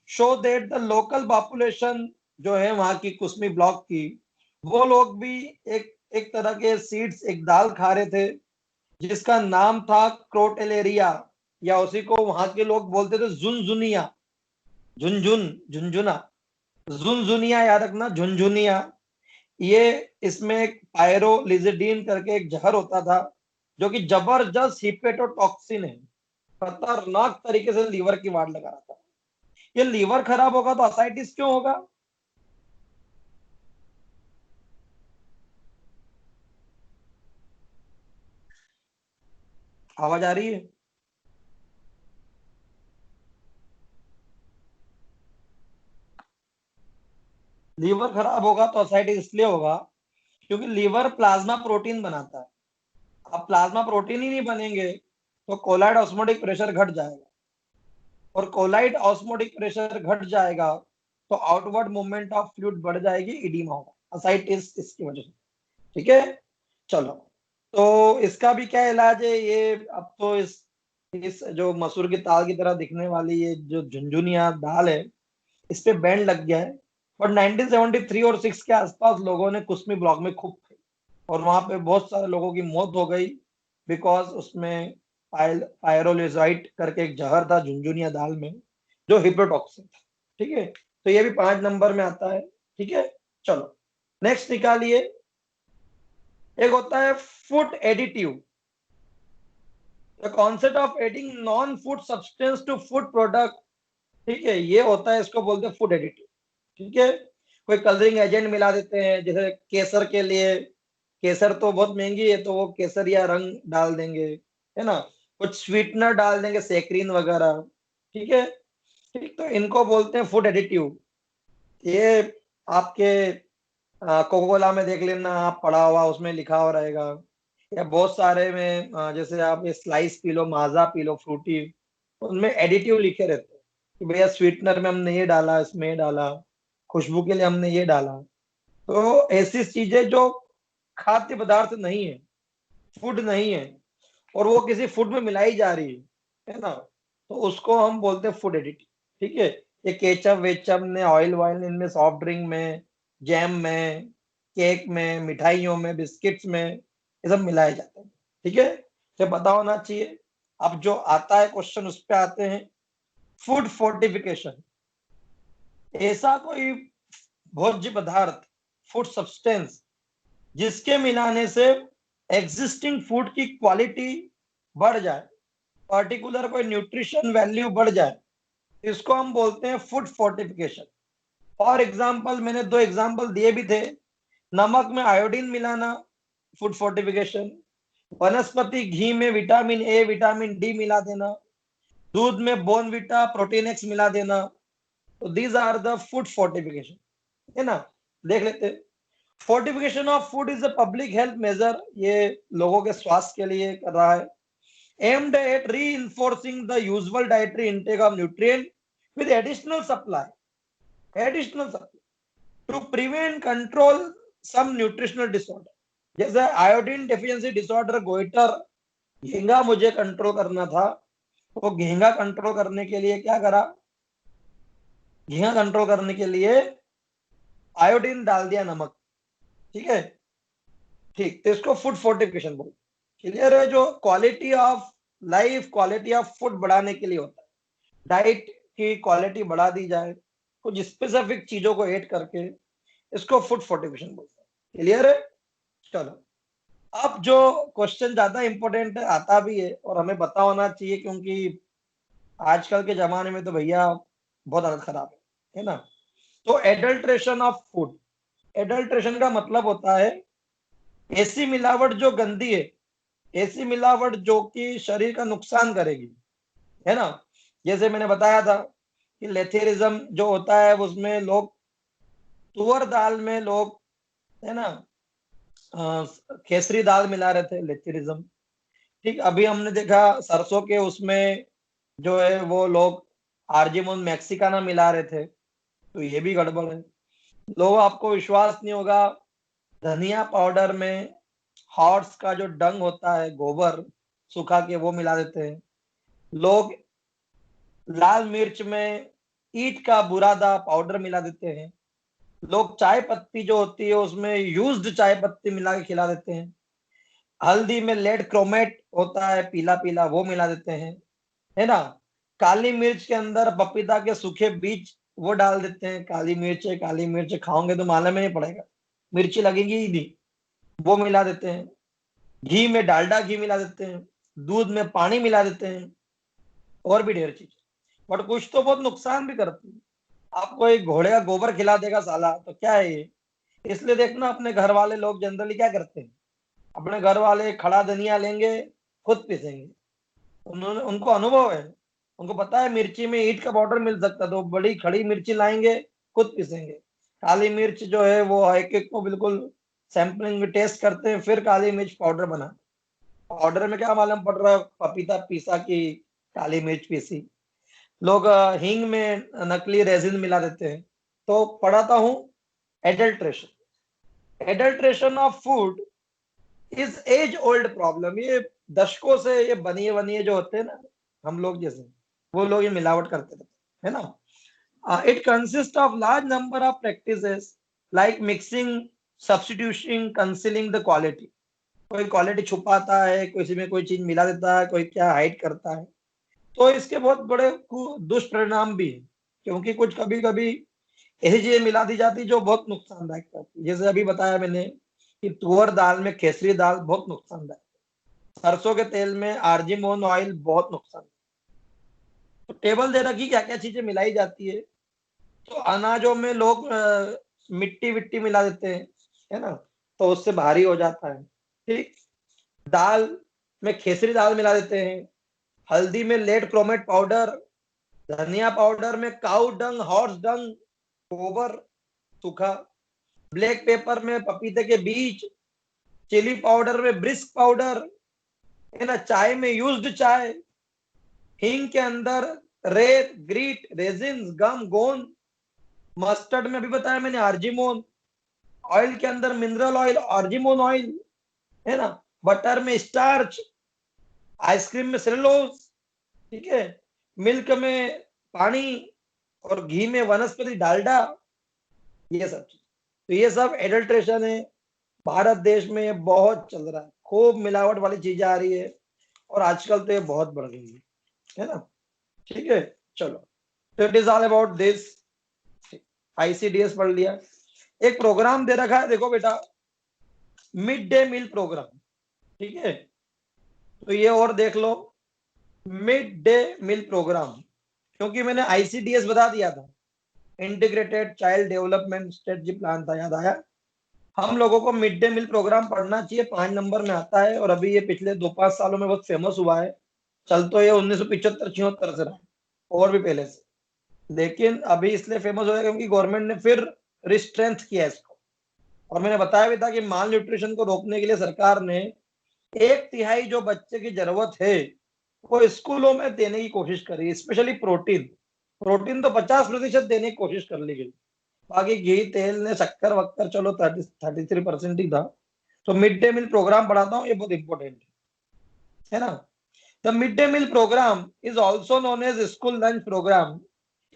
show that the local population जो है वहां की कुस्मी ब्लॉक की, वो लोग भी एक एक तरह के सीड्स, एक दाल खा रहे थे जिसका नाम था क्रोटेलेरिया, या उसी को वहां के लोग बोलते थे झुनझुनिया, झुनझुन, झुनझुना, झुनझुनिया याद रखना, झुनझुनिया। ये इसमें एक पायरोलिजिडीन करके एक जहर होता था, जो कि जबरदस्त हिपेटोटॉक्सिन है, खतरनाक तरीके से लीवर की वाट लगा रहा था। ये लीवर खराब होगा तो असाइटिस क्यों होगा? आवाज आ रही है? लीवर खराब होगा तो असाइटिस इसलिए होगा क्योंकि लीवर प्लाज्मा प्रोटीन बनाता है। अब प्लाज्मा प्रोटीन ही नहीं बनेंगे तो कोलाइड ऑस्मोटिक प्रेशर घट जाएगा, और कोलाइड ऑस्मोटिक प्रेशर घट जाएगा तो आउटवर्ड मूवमेंट ऑफ फ्लूइड बढ़ जाएगी, इडीमा होगा, असाइटिस इसकी वजह से। ठीक है, चलो, तो इसका भी क्या इलाज है ये? अब तो इस जो मसूर की दाल की तरह दिखने वाली ये जो झुनझुनिया दाल है, इस पे बैन लग गया है। और 1973 और 6 के आसपास लोगों ने कुस्मी ब्लॉक में खूब खाई, और वहां पे बहुत सारे लोगों की मौत हो गई, बिकॉज उसमें पायरोलिजाइट करके एक जहर था झुनझुनिया दाल में, जो हिप्रोटॉक्सिन था। ठीक है, तो ये भी 5 नंबर में आता है। ठीक है, चलो नेक्स्ट निकालिए। एक होता है food additive, the concept of adding non food substance to food product. ठीक है, ये होता है, इसको बोलते हैं फूड एडिटिव। ठीक है, कोई कलरिंग एजेंट मिला देते हैं, जैसे केसर के लिए, केसर तो बहुत महंगी है तो वो केसर या रंग डाल देंगे, है ना, कुछ स्वीटनर डाल देंगे, सेक्रीन वगैरह। ठीक है, ठीक, तो इनको बोलते हैं फूड एडिटिव। ये आपके कोको कोला में देख लेना, आप पढ़ा हुआ उसमें लिखा हुआ रहेगा, या बहुत सारे में जैसे आप ये स्लाइस पी लो, माजा पी लो, फ्रूटी, उनमें एडिटिव लिखे रहते हैं कि भैया स्वीटनर में हमने ये डाला, इसमें ये डाला, खुशबू के लिए हमने ये डाला। तो ऐसी चीजें जो खाद्य पदार्थ नहीं है, फूड नहीं है, और वो किसी फूड में मिलाई जा रही है ना, तो उसको हम बोलते हैं फूड एडिटिव। ठीक है, ये केचप वेचप ने, ऑयल वायल इनमें, सॉफ्ट ड्रिंक में, जैम में, केक में, मिठाइयों में, बिस्किट्स में, ये सब मिलाए जाते हैं। ठीक है, तो पता होना चाहिए। अब जो आता है क्वेश्चन उस पे आते हैं। फूड फोर्टिफिकेशन, ऐसा कोई भोज्य पदार्थ, फूड सब्सटेंस, जिसके मिलाने से एग्जिस्टिंग फूड की क्वालिटी बढ़ जाए, पर्टिकुलर कोई न्यूट्रिशन वैल्यू बढ़ जाए, इसको हम बोलते हैं फूड फोर्टिफिकेशन। फॉर एग्जाम्पल, मैंने 2 एग्जाम्पल दिए भी थे, नमक में आयोडीन मिलाना, फूड फोर्टिफिकेशन, वनस्पति घी में विटामिन ए विटामिन डी मिला देना, दूध में बोर्नविटा प्रोटीन एक्स मिला देना। तो these are the food fortification, है ना। देख लेते हैं। Fortification of food is a public health measure, ये लोगों के स्वास्थ्य के लिए कर रहा है। aimed at reinforcing the usual dietary intake of nutrient with additional supply to prevent control some nutritional disorder, जैसे आयोडीन डेफिशिएंसी डिसऑर्डर, गोइटर, घेंगा मुझे कंट्रोल करना था, वो घेंगा कंट्रोल करने के लिए क्या करा, घेंगा कंट्रोल करने के लिए आयोडीन डाल दिया, नमक। ठीक है, ठीक। तो इसको फूड फोर्टिफिकेशन बोलते हैं। क्लियर है? जो quality of life, quality of food बढ़ाने के लिए होता है, डाइट की क्वालिटी बढ़ा दी जाए कुछ स्पेसिफिक चीजों को ऐड करके, इसको फूड फोर्टिफिकेशन बोलते हैं। क्लियर है? चलो, अब जो क्वेश्चन ज्यादा इंपॉर्टेंट है, आता भी है और हमें पता होना चाहिए, क्योंकि आजकल के जमाने में तो भैया बहुत हालत खराब है ना। तो एडल्ट्रेशन ऑफ फूड, एडल्ट्रेशन का मतलब होता है ऐसी मिलावट जो गंदी है, ऐसी मिलावट जो कि शरीर का नुकसान करेगी, है ना। जैसे मैंने बताया था कि लेथेरिज्म जो होता है, उसमें लोग तुअर दाल में लोग, है ना, केसरी दाल मिला रहे थे, लेथेरिज्म। ठीक, अभी हमने देखा सरसों के उसमें जो है वो लोग आर्जिमोन मैक्सिकाना मिला रहे थे, तो ये भी गड़बड़ है। लोग, आपको विश्वास नहीं होगा, धनिया पाउडर में हॉर्स का जो डंग होता है, गोबर सुखा के, वो मिला देते हैं लोग। लाल मिर्च में ईट का बुरादा पाउडर मिला देते हैं लोग। चाय पत्ती जो होती है उसमें यूज्ड चाय पत्ती मिला के खिला देते हैं। हल्दी में लेड क्रोमेट होता है, पीला पीला, वो मिला देते हैं, है ना। काली मिर्च के अंदर पपीता के सूखे बीज वो डाल देते हैं। काली मिर्च है, काली मिर्च खाओगे तो मालूम ही नहीं पड़ेगा, मिर्ची लगेगी ही नहीं, वो मिला देते हैं। घी में डालडा घी मिला देते हैं, दूध में पानी मिला देते हैं, और भी ढेर चीज। बट कुछ तो बहुत नुकसान भी करती है। आपको एक घोड़े का गोबर खिला देगा साला, तो क्या है ये। इसलिए देखना, अपने घर वाले लोग जनरली क्या करते हैं, अपने घर वाले खड़ा धनिया लेंगे, खुद पीसेंगे। उन्होंने, उनको अनुभव है, उनको पता है मिर्ची में ईट का पाउडर मिल सकता है, तो बड़ी खड़ी मिर्ची लाएंगे, खुद पीसेंगे। काली मिर्च जो है वो एक एक को बिल्कुल सैंपलिंग में टेस्ट करते हैं, फिर काली मिर्च पाउडर बना। पाउडर में क्या मालूम पड़ रहा है, पपीता पीसा की काली मिर्च पीसी। लोग हींग में नकली रेजिन मिला देते हैं। तो पढ़ाता हूं, adulteration, adulteration of food is as old problem. ये दशकों से ये बनिए बनिए जो होते हैं ना, हम लोग जैसे, वो लोग ये मिलावट करते रहते हैं, है ना। It consist of large number of practices like mixing, substitution, concealing the quality. कोई क्वालिटी छुपाता है, किसी में कोई चीज मिला देता है, कोई क्या हाइड करता है। तो इसके बहुत बड़े दुष्परिणाम भी है, क्योंकि कुछ कभी कभी ऐसी चीजें मिला दी जाती जो बहुत नुकसानदायक करती है। जैसे अभी बताया मैंने कि तुअर दाल में केसरी दाल बहुत नुकसानदायक, सरसों के तेल में आर्जिमोन ऑयल बहुत नुकसान। तो टेबल दे रखी क्या क्या चीजें मिलाई जाती है। तो अनाजों में लोग मिट्टी विट्टी मिला देते हैं, है ना, तो उससे भारी हो जाता है। ठीक, दाल में खेसरी दाल मिला देते हैं, हल्दी में लेड क्रोमेट पाउडर, धनिया पाउडर में काउ डंग, हॉर्स डंग, गोबर सूखा, ब्लैक पेपर में पपीते के बीज, चिली पाउडर में ब्रिस्क पाउडर, है ना, चाय में यूज्ड चाय, हींग के अंदर रेत, ग्रीट, रेजिन, गम, गोंद, मस्टर्ड में अभी बताया मैंने आर्जिमोन, ऑयल के अंदर मिनरल ऑयल, आर्जिमोन ऑयल, है ना, बटर में स्टार्च, आइसक्रीम में सेलुलोज, ठीक है, मिल्क में पानी, और घी में वनस्पति डालडा, ये सब चीज। तो ये सब एडल्ट्रेशन है। भारत देश में ये बहुत चल रहा है, खूब मिलावट वाली चीजें आ रही है, और आजकल तो ये बहुत बढ़ गई है ना। ठीक है, चलो, तो it is all about this. ICDS पढ़ लिया। एक प्रोग्राम दे रखा है, देखो बेटा, मिड डे मील प्रोग्राम। ठीक है, तो ये और देख लो, मिड डे मील प्रोग्राम, क्योंकि मैंने आईसीडीएस बता दिया था, integrated child development strategy plan था, याद आया। हम लोगों को मिड डे मील प्रोग्राम पढ़ना चाहिए, 5 नंबर में आता है, और अभी ये पिछले 2-5 सालों में बहुत फेमस हुआ है। चल तो ये 1975-76 से रहा है, और भी पहले से, लेकिन अभी इसलिए फेमस हो गया क्योंकि गवर्नमेंट ने फिर रिस्ट्रेंथ किया इसको। और मैंने बताया भी था कि माल न्यूट्रिशन को रोकने के लिए सरकार ने 1/3 जो बच्चे की जरूरत है वो स्कूलों में देने की कोशिश करी, स्पेशली प्रोटीन। प्रोटीन तो 50% देने की कोशिश कर ली गई, बाकी घी तेल ने शक्कर वक्कर चलो 33% ही था। तो मिड डे मील प्रोग्राम पढ़ाता हूँ, ये बहुत इंपॉर्टेंट है ना। The mid day meal program is also known as school lunch program.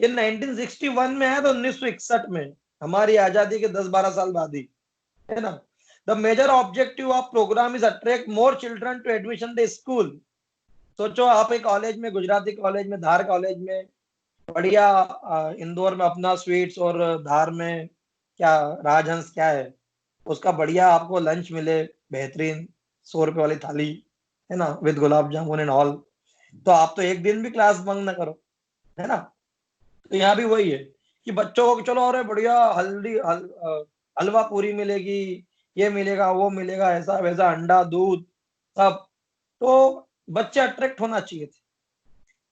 ये 1961 में है, तो 1961 में, हमारी आजादी के 10-12 साल बाद ही, है ना। The major objective of program is attract more children to admission the school. सोचो आप एक कॉलेज में, गुजराती कॉलेज में, धार कॉलेज में, बढ़िया, इंदौर में अपना स्वीट्स, और धार में क्या, राजहंस क्या है, उसका बढ़िया आपको लंच मिले, बेहतरीन 100 रुपए वाली थाली, है ना, with gulab jamun and all. तो आप तो एक दिन भी क्लास बंक ना करो, है ना। तो यहाँ भी वही है कि बच्चों को चलो, अरे बढ़िया हलवा पूरी मिलेगी, ये मिलेगा, वो मिलेगा, ऐसा वैसा, अंडा दूध सब। तो बच्चे अट्रैक्ट होना चाहिए थे।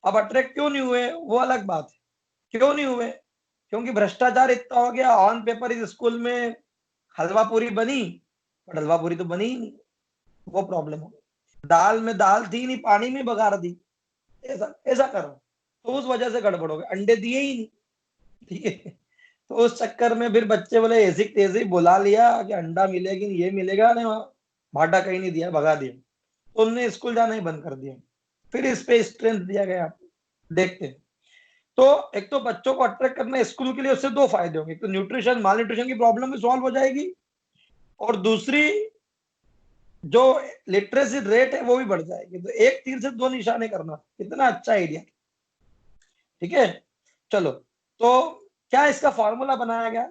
अब अट्रैक्ट क्यों नहीं हुए वो अलग बात है, क्यों नहीं हुए, क्योंकि भ्रष्टाचार इतना हो गया। ऑन पेपर इस स्कूल में हलवा पूरी बनी, पर हलवा पूरी तो बनी ही नहीं, वो प्रॉब्लम हो गई। दाल में दाल थी नहीं, पानी में बघार दी, ऐसा ऐसा करो, तो उस वजह से गड़बड़ हो गई, अंडे दिए ही नहीं, ठीक है। तो उस चक्कर में फिर बच्चे बोले, ऐसी तेजी बुला लिया कि अंडा मिलेगी, ये मिलेगा नहीं, वहां भाटा कहीं नहीं दिया, भगा दिया, तो उन्होंने स्कूल जाना ही बंद कर दिया। फिर इस पे स्ट्रेंथ दिया गया, देखते हैं। तो एक तो बच्चों को अट्रैक्ट करना स्कूल के लिए, उससे दो फायदे होंगे, एक तो न्यूट्रिशन, माल न्यूट्रिशन की प्रॉब्लम भी सॉल्व हो जाएगी, और दूसरी जो लिटरेसी रेट है वो भी बढ़ जाएगी। तो एक तीर से दो निशाने करना, कितना अच्छा आइडिया, ठीक है। चलो, तो क्या इसका फॉर्मूला बनाया गया,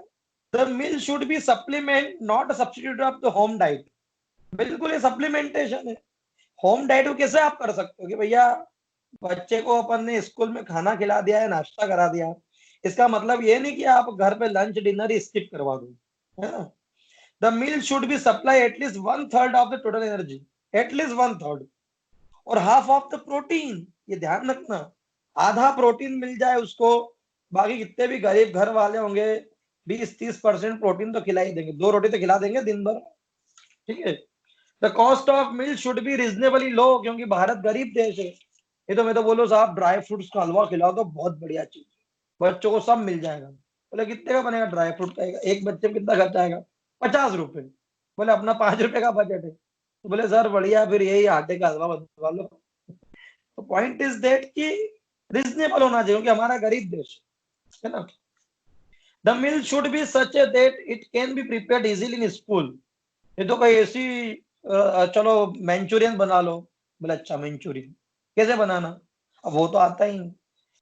the meal should be supplement not substitute of the home diet. बिल्कुल ये सप्लीमेंटेशन है। होम डाइट को कैसे आप कर सकते हो कि भैया बच्चे को अपन ने स्कूल में खाना खिला दिया है, नाश्ता करा दिया, इसका मतलब ये नहीं कि आप घर पे लंच डिनर ही स्किप करवा दो, है ना। The meal should be supply at least 1/3 of the total energy, at least 1/3, और हाफ ऑफ द प्रोटीन। ये ध्यान रखना, आधा प्रोटीन मिल जाए उसको, बाकी कितने भी गरीब घर वाले होंगे 20-30% प्रोटीन तो खिला ही देंगे, 2 रोटी तो खिला देंगे दिन भर, ठीक है। The cost of meal should be reasonably low, क्योंकि भारत गरीब देश है। ये तो मैं तो बोलो साहब, ड्राई फ्रूट्स का हलवा खिलाओ तो बहुत बढ़िया चीज है, बच्चों को सब मिल जाएगा। बोले कितने का बनेगा ड्राई फ्रूट का, एक बच्चे में कितना खर्चा आएगा, 50 रुपए। बोले अपना 5 रुपए का बजट है, तो बोले सर बढ़िया, फिर यही आटे का हलवा बनवा लो। तो पॉइंट इज दैट कि रिजनेबल होना चाहिए, क्योंकि हमारा गरीब देश है ना। The mill should B such that it can be prepared easily in school. ये तो कोई ऐसी चलो मंचूरियन बना लो, बोले अच्छा मंचूरियन कैसे बनाना, अब वो तो आता ही नहीं।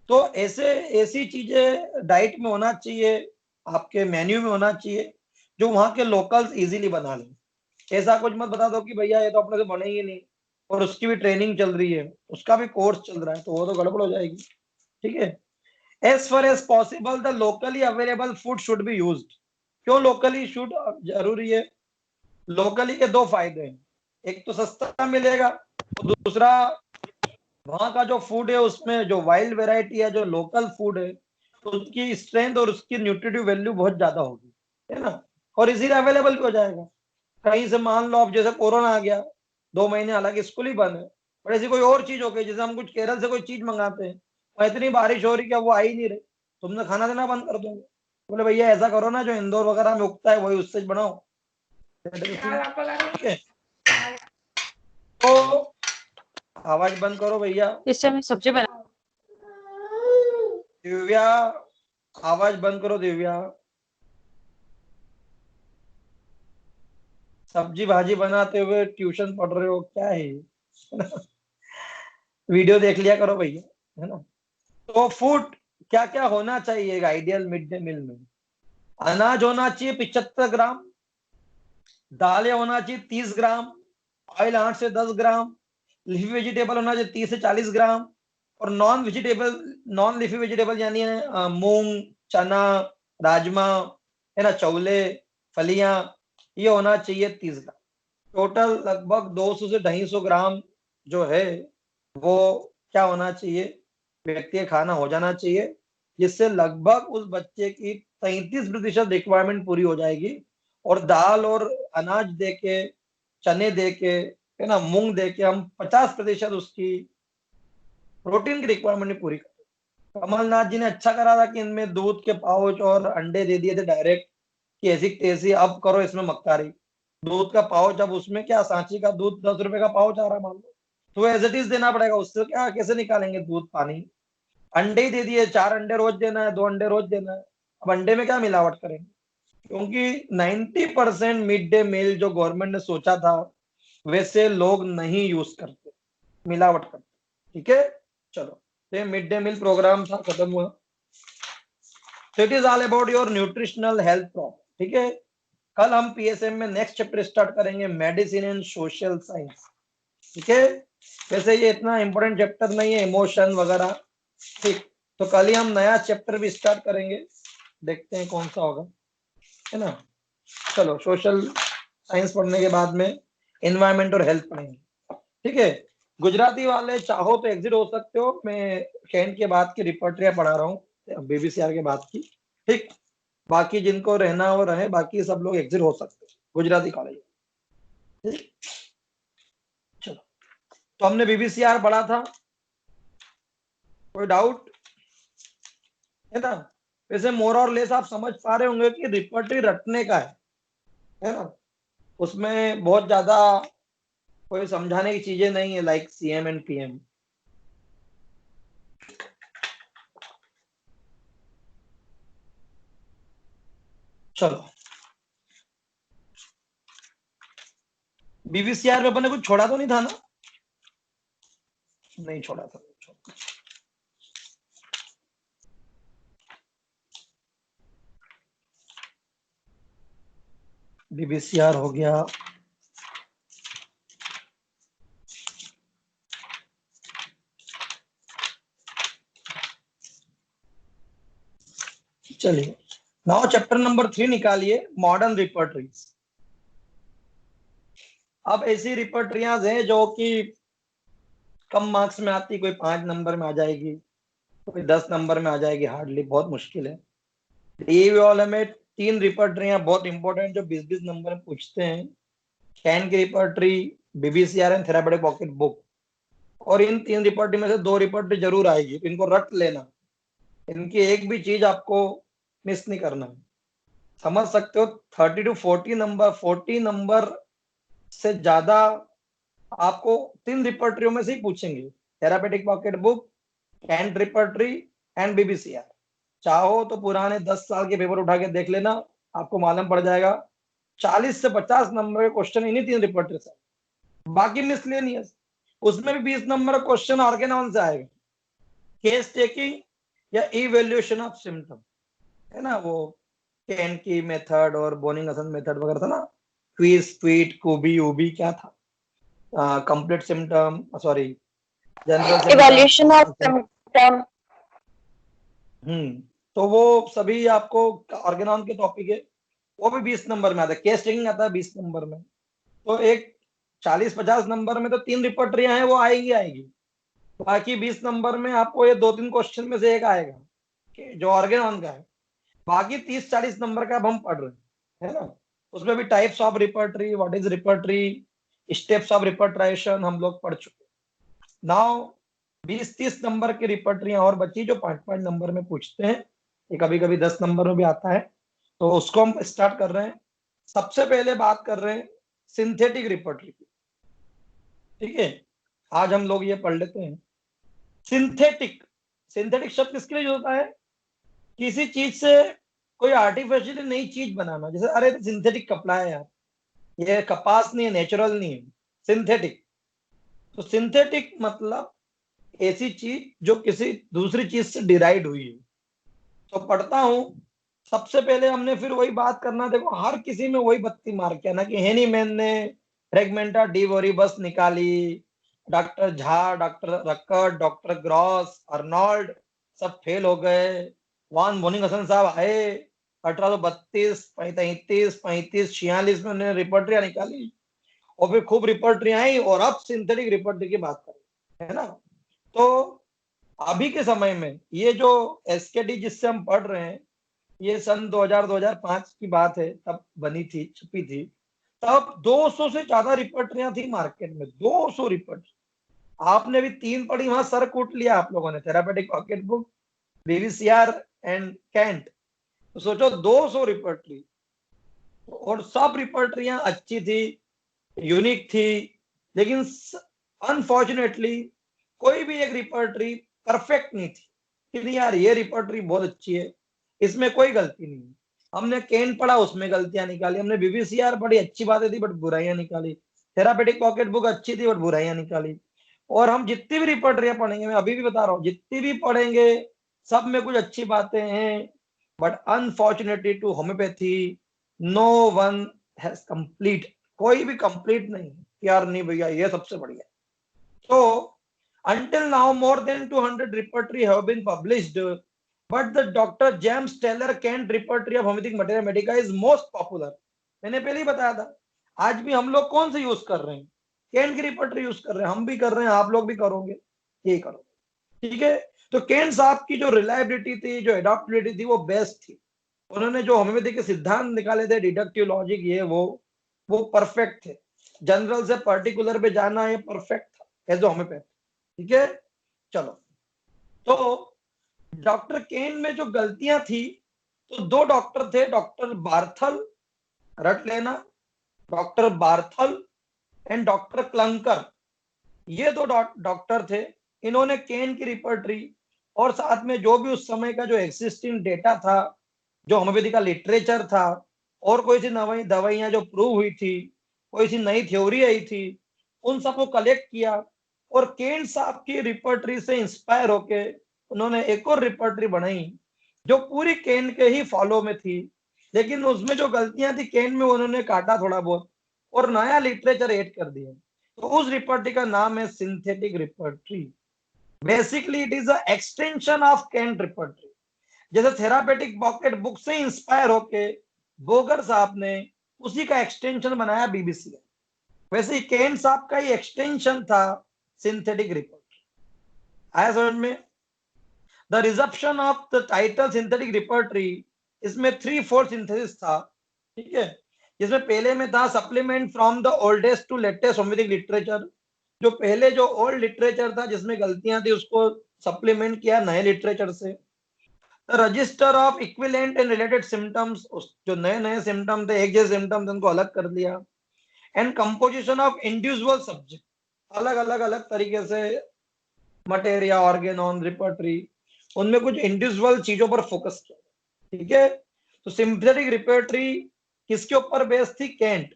तो ऐसे ऐसी चीजें डाइट में होना चाहिए, आपके मेन्यू में होना चाहिए, जो वहां के लोकल्स इजीली बना लें। ऐसा कुछ मत बता दो कि भैया ये तो अपने से बनेगी नहीं, और उसकी भी ट्रेनिंग चल रही है, उसका भी कोर्स चल रहा है, तो वो तो गड़बड़ हो जाएगी, ठीक है। As far as possible the locally available food should be used. क्यों लोकली शुड जरूरी है, लोकली के दो फायदे हैं, एक तो सस्ता मिलेगा, और दूसरा वहां का जो फूड है उसमें जो वाइल्ड वेराइटी है, जो लोकल फूड है, तो उसकी स्ट्रेंथ और उसकी न्यूट्रिटिव वैल्यू बहुत ज्यादा होगी, है ना। और इजीली अवेलेबल भी हो जाएगा। कहीं से मान लो अब जैसे कोरोना आ गया, 2 महीने हालांकि स्कूल ही बंद है, पर ऐसी कोई और चीज हो गई, जैसे हम कुछ केरल से कोई चीज मंगाते हैं, और इतनी बारिश हो रही क्या वो आ ही नहीं रही, तुमने खाना देना बंद कर दोगे। बोले भैया ऐसा करो ना, जो इंदौर वगैरह में उगता है वही उससे बनाओ, ठीक है। तो आवाज बंद करो भैया, इस समय सब्जी बना। दिव्या आवाज बंद करो दिव्या, सब्जी भाजी बनाते हुए ट्यूशन पढ़ रहे हो क्या है ये? वीडियो देख लिया करो भैया, है ना। तो फूड क्या क्या होना चाहिए आइडियल मिड डे मील में, अनाज होना चाहिए 75 ग्राम, दालें होना चाहिए 30 ग्राम, ऑयल 8 से 10 ग्राम, लीफी वेजिटेबल होना चाहिए 30 से 40 ग्राम, और नॉन लीफी वेजिटेबल यानी मूंग, चना, राजमा, है ना, चौले, फलियां, ये होना चाहिए 30 ग्राम। टोटल लगभग 200 से 250 ग्राम जो है वो क्या होना चाहिए, व्यक्ति का खाना हो जाना चाहिए, जिससे लगभग उस बच्चे की 33% रिक्वायरमेंट पूरी हो जाएगी। और दाल और अनाज दे के, चने दे के, है ना, मूंग दे के हम 50% उसकी प्रोटीन की रिक्वायरमेंट पूरी कर। कमलनाथ जी ने अच्छा करा था कि इनमें दूध के पाउच और अंडे दे दिए थे डायरेक्ट, कि ऐसी तैसी अब करो इसमें मक्कारी। दूध का पाउच, अब उसमें क्या, सांची का दूध 10 रुपए का पाउच आ रहा है मान लो, तो एज इट इज देना पड़ेगा, उससे क्या कैसे निकालेंगे दूध पानी। अंडे ही दे दिए, 4 अंडे रोज देना है, 2 अंडे रोज देना है। अब अंडे में क्या मिलावट करेंगे, क्योंकि 90% मिड डे मील जो गवर्नमेंट ने सोचा था वैसे लोग नहीं यूज करते, मिलावट करते। ठीक है, चलो, ये मिड डे मील प्रोग्राम था, खत्म हुआ। तो it is all about your nutritional health problem. ठीक है, कल हम पीएसएम में नेक्स्ट चैप्टर स्टार्ट करेंगे, मेडिसिन एंड सोशल साइंस। ठीक है, वैसे ये इतना इंपॉर्टेंट चैप्टर नहीं है, इमोशन वगैरह। ठीक, तो कल ही हम नया चैप्टर भी स्टार्ट करेंगे, देखते हैं कौन सा होगा, है ना। चलो, सोशल साइंस पढ़ने के बाद में एनवायरमेंट और हेल्थ पढ़ेंगे। ठीक है, गुजराती वाले चाहो तो एग्जिट हो सकते हो, मैं कैंट के बाद की रिपर्टरिया पढ़ा रहा हूँ, बीबीसीआर के बाद की। ठीक, बाकी जिनको रहना हो रहे, बाकी सब लोग एग्जिट हो सकते हैं गुजराती कॉलेज। चलो, तो हमने बीबीसीआर पढ़ा था, कोई डाउट है ना। वैसे मोर और लेस आप समझ पा रहे होंगे कि रिपर्टरी रटने का है ना, उसमें बहुत ज्यादा कोई समझाने की चीजें नहीं है, लाइक सीएम एंड पीएम। चलो, बीबीसीआर में अपन ने कुछ छोड़ा तो नहीं था ना, नहीं छोड़ा था। बीबीसीआर हो गया, चलिए नाउ चैप्टर नंबर 3 निकालिए, मॉडर्न रिपर्टरीज। अब ऐसी रिपर्टरियां हैं जो कि कम मार्क्स में आती, कोई 5 नंबर में आ जाएगी, कोई 10 नंबर में आ जाएगी, हार्डली, बहुत मुश्किल है। डीईवी वाले में 3 रिपर्टरियां बहुत इंपॉर्टेंट जो 20-20 नंबर में पूछते हैं, कैन की repertory, BBCR and therapeutic pocket book. और इन 3 रिपर्टरी में से 2 रिपर्टरी जरूर आएगी, तो इनको रट लेना, इनकी एक भी चीज आपको मिस नहीं करना है। समझ सकते हो, 30 to 40 नंबर, 40 नंबर से ज्यादा आपको 3 रिपर्टरियों में से ही पूछेंगे, therapeutic pocket book, Kent repertory and BBCR. चाहो तो पुराने 10 साल के पेपर उठा के देख लेना, आपको मालूम पड़ जाएगा 40 से 50 नंबर के क्वेश्चन इन्हीं 3 रिपर्टरी से। बाकी मिसलेनियस, उसमें भी 20 नंबर का क्वेश्चन ऑर्गेनॉन से आएगा, केस टेकिंग या इवेल्युएशन ऑफ सिम्टम, है ना, वो कैन की मेथड और बोनिंग मेथड वगैरह था ना, क्विज, ट्वीट, कुबी, उबी क्या था, complete symptom, sorry, general evaluation of symptom. Symptom. तो वो सभी आपको ऑर्गेनॉन के टॉपिक है, वो भी 20 नंबर में आता है, केस टेकिंग आता है 20 नंबर में। तो एक 40-50 नंबर में तो 3 रिपोर्टरियां हैं, वो आएगी आएगी। बाकी 20 नंबर में आपको ये 2-3 क्वेश्चन में से एक आएगा जो ऑर्गेनॉन का है। बाकी 30-40 नंबर का अब हम पढ़ रहे हैं, है ना। उसमें भी types of repertory, what is repertory, steps of repertorization हम लोग पढ़ चुके। नाउ 20-30 नंबर की रिपर्टरियां और बची जो 5-5 नंबर में पूछते हैं, ये कभी कभी 10 नंबर में भी आता है, तो उसको हम स्टार्ट कर रहे हैं। सबसे पहले बात कर रहे हैं सिंथेटिक रिपर्टरी की। ठीक है, आज हम लोग ये पढ़ लेते हैं सिंथेटिक। सिंथेटिक शब्द किसके लिए होता है, किसी चीज से कोई आर्टिफिशियल नई चीज बनाना, जैसे अरे सिंथेटिक कपड़ा है यार, ये कपास नहीं है, नेचुरल नहीं है, सिंथेटिक। तो सिंथेटिक मतलब ऐसी चीज जो किसी दूसरी चीज से डिराइव हुई है। तो पढ़ता हूं, सबसे पहले हमने फिर वही बात करना, देखो हर किसी में वही बत्ती मार के ना, कि हेनीमैन ने फ्रेगमेंटा डिवोरी बस निकाली, doctor Jha, doctor Ruckert, doctor Gross, Arnold सब फेल हो गए, वान बोनिंगसन साहब आए, 1832, 33, 35, 46 में उन्होंने रिपर्टरियां निकाली और फिर खूब रिपर्टरियां आई और अब सिंथेटिक रिपर्टरी की बात करें, है ना। तो अभी के समय में ये जो एसकेडी जिससे हम पढ़ रहे हैं, ये सन 2000-2005 की बात है, तब बनी थी, छपी थी। तब 200 से ज्यादा रिपर्टरियां थी मार्केट में, 200 रिपर्टरी। आपने भी 3 पढ़ी, वहां सर कूट लिया आप लोगों ने, therapeutic pocket book, BVCR and Kent. तो सोचो 200 रिपर्टरी, और सब रिपर्टरियां अच्छी थी, यूनिक थी, लेकिन अनफॉर्चुनेटली कोई भी एक रिपर्टरी परफेक्ट नहीं थी कि नहीं यार ये रिपर्टरी बहुत अच्छी है, इसमें कोई गलती नहीं है। हमने केन पढ़ा, उसमें गलतियां निकाली, हमने बीबीसीआर पढ़ी, अच्छी बातें थी बट बुराइयां निकाली, थेरापेटिक पॉकेट बुक अच्छी थी बट बुराइयां निकाली। और हम जितनी भी रिपर्टरियां पढ़ेंगे, मैं अभी भी बता रहा हूँ, जितनी भी पढ़ेंगे सब में कुछ अच्छी बातें हैं, but unfortunately to homeopathy no one has complete, कोई भी कंप्लीट नहीं यार, नहीं भैया ये सबसे बढ़िया। So until now more than 200 repertory have been published, but the Dr. James Taylor Kent repertory of homeopathic materia medica is most popular. मैंने पहले ही बताया था। आज भी हम लोग कौन से यूज कर रहे हैं? केंट की रिपर्टरी यूज कर रहे हैं, हम भी कर रहे हैं, आप लोग भी करोगे, ये करोगे, ठीक है। तो केंट साहब की जो रिलायबिलिटी थी, जो एडॉप्टेबिलिटी थी, वो बेस्ट थी। उन्होंने जो होम्योपैथी के सिद्धांत निकाले थे, डिडक्टिव लॉजिक, ये वो परफेक्ट थे। जनरल से पर्टिकुलर पे जाना, ये परफेक्ट था एज होम्योपैथ, ठीक है। चलो, तो डॉक्टर केन में जो गलतियां थी, तो 2 डॉक्टर थे, डॉक्टर बार्थल, रट लेना, डॉक्टर बार्थल एंड डॉक्टर क्लंकर, ये 2 डॉक्टर थे। इन्होंने केन की रिपर्टरी और साथ में जो भी उस समय का जो एक्सिस्टिंग डेटा था, जो होम्योपैथी का लिटरेचर था, और कोई सी नई दवाइयां जो प्रूव हुई थी, कोई सी नई थ्योरी आई थी, उन सबको कलेक्ट किया, और केंट साहब की रिपर्टरी से इंस्पायर होके उन्होंने एक और रिपर्टरी बनाई जो पूरी केंट के ही फॉलो में थी, लेकिन उसमें जो गलतियां थी केंट में उन्होंने काटा थोड़ा बहुत और नया लिटरेचर ऐड कर दिया। तो उस रिपर्टरी का नाम है synthetic repertory. Basically it is a extension of Kent repertory. जैसे थेरापेटिक पॉकेट बुक से इंस्पायर होके बोगर साहब ने उसी का एक्सटेंशन बनाया बीबीसी, वैसे ही केन साहब का ही एक्सटेंशन था सिंथेटिक रिपर्टरी। आया समझ में? The reception of the title synthetic repertory, इसमें 3/4 सिंथेसिस था, ठीक है। जिसमें पहले में था supplement from the oldest to latest homeopathic literature, जो पहले जो ओल्ड लिटरेचर था जिसमें गलतियां थी उसको सप्लीमेंट किया नए लिटरेचर से। Register of equivalent and related symptoms, जो नए नए सिम्टम थे, एक जैसे सिम्टम्स, उनको अलग कर दिया। And composition of individual subject, अलग अलग अलग तरीके से मटेरिया, ऑर्गेनॉन, रिपर्टरी, उनमें कुछ इंडिविजुअल चीजों पर फोकस किया, ठीक है। तो सिंथेटिक रिपर्टरी किसके ऊपर बेस्ड थी? केंट।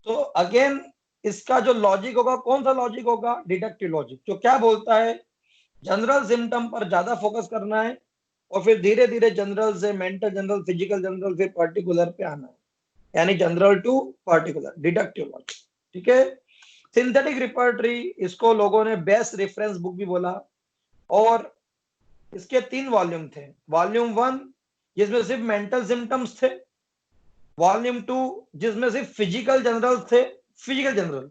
तो अगेन इसका जो लॉजिक होगा, कौन सा लॉजिक होगा? डिडक्टिव लॉजिक, जो क्या बोलता है जनरल सिम्टम पर ज्यादा फोकस करना है और फिर धीरे धीरे जनरल से मेंटल जनरल, फिजिकल जनरल, फिर पर्टिकुलर पे आना है, यानी general to particular, deductive logic, ठीक है। सिंथेटिक रिपर्टरी, इसको लोगों ने बेस्ट रेफरेंस बुक भी बोला, और इसके 3 वॉल्यूम थे। वॉल्यूम 1 जिसमें सिर्फ मेंटल सिम्टम्स थे, वॉल्यूम 2 जिसमें सिर्फ फिजिकल जनरल थे, फिजिकल जनरल,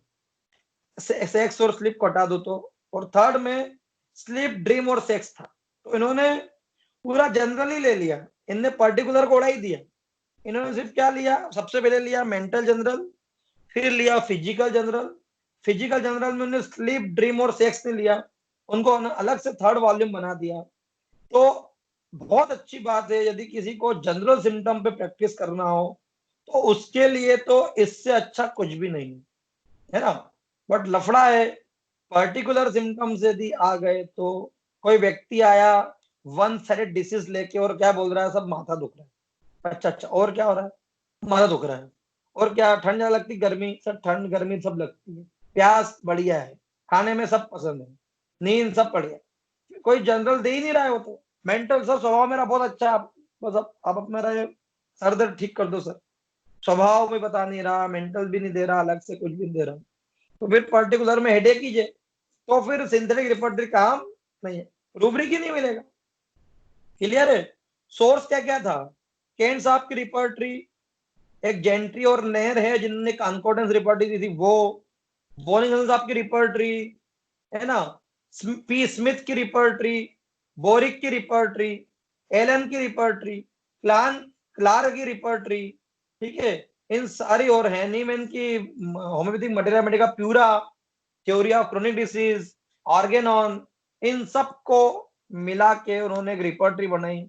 सेक्स और स्लीप को हटा दो तो, और थर्ड में स्लीप, ड्रीम और सेक्स था। तो इन्होंने पूरा जनरल ही ले लिया, इनने पर्टिकुलर को उड़ा ही दिया। इन्होंने सिर्फ क्या लिया? सबसे पहले लिया मेंटल जनरल, फिर लिया फिजिकल जनरल, फिजिकल जनरल में उन्होंने स्लीप, ड्रीम और सेक्स ने लिया, उनको अलग से थर्ड वॉल्यूम बना दिया। तो बहुत अच्छी बात है, यदि किसी को जनरल सिम्टम पे प्रैक्टिस करना हो तो उसके लिए तो इससे अच्छा कुछ भी नहीं है ना। बट लफड़ा है, पर्टिकुलर सिम्टम्स यदि आ गए, तो कोई व्यक्ति आया वन साइडेड डिसीज लेके और क्या बोल रहा है? सब माथा दुख रहा है। अच्छा, और क्या हो रहा है? माथा दुख रहा है। और क्या? ठंड ज्यादा लगती, गर्मी, सब ठंड गर्मी सब लगती है, प्यास बढ़िया है, खाने में सब पसंद है, नींद सब बढ़िया, कोई जनरल दे ही नहीं रहा है। वो तो मेंटल, सर स्वभाव मेरा बहुत अच्छा है, आप बस आप मेरा ये सर दर्द ठीक कर दो सर, स्वभाव में बता नहीं रहा, मेंटल भी नहीं दे रहा, अलग से कुछ भी नहीं दे रहा, तो फिर पर्टिकुलर में हेडेक कीजिए, तो फिर सिंथेटिक रिपर्टरी काम नहीं है, रूब्रिक ही नहीं मिलेगा। क्लियर है? सोर्स क्या क्या था केंट साहब की रिपर्टरी, एक जेंट्री और नेहर है जिनने कॉन्कॉर्डेंस रिपर्टरी दी थी वो, बोनिंगटन साहब की रिपर्टरी है ना, पी स्मिथ की रिपर्टरी, बोरिक की रिपर्टरी, एलन की रिपर्टरी, क्लार्क की रिपर्टरी, ठीक है, इन सारी, और हैनीमैन की homeopathic materia medica pura, theory of chronic disease, organon, इन सबको मिला के उन्होंने एक रिपर्टरी बनाई।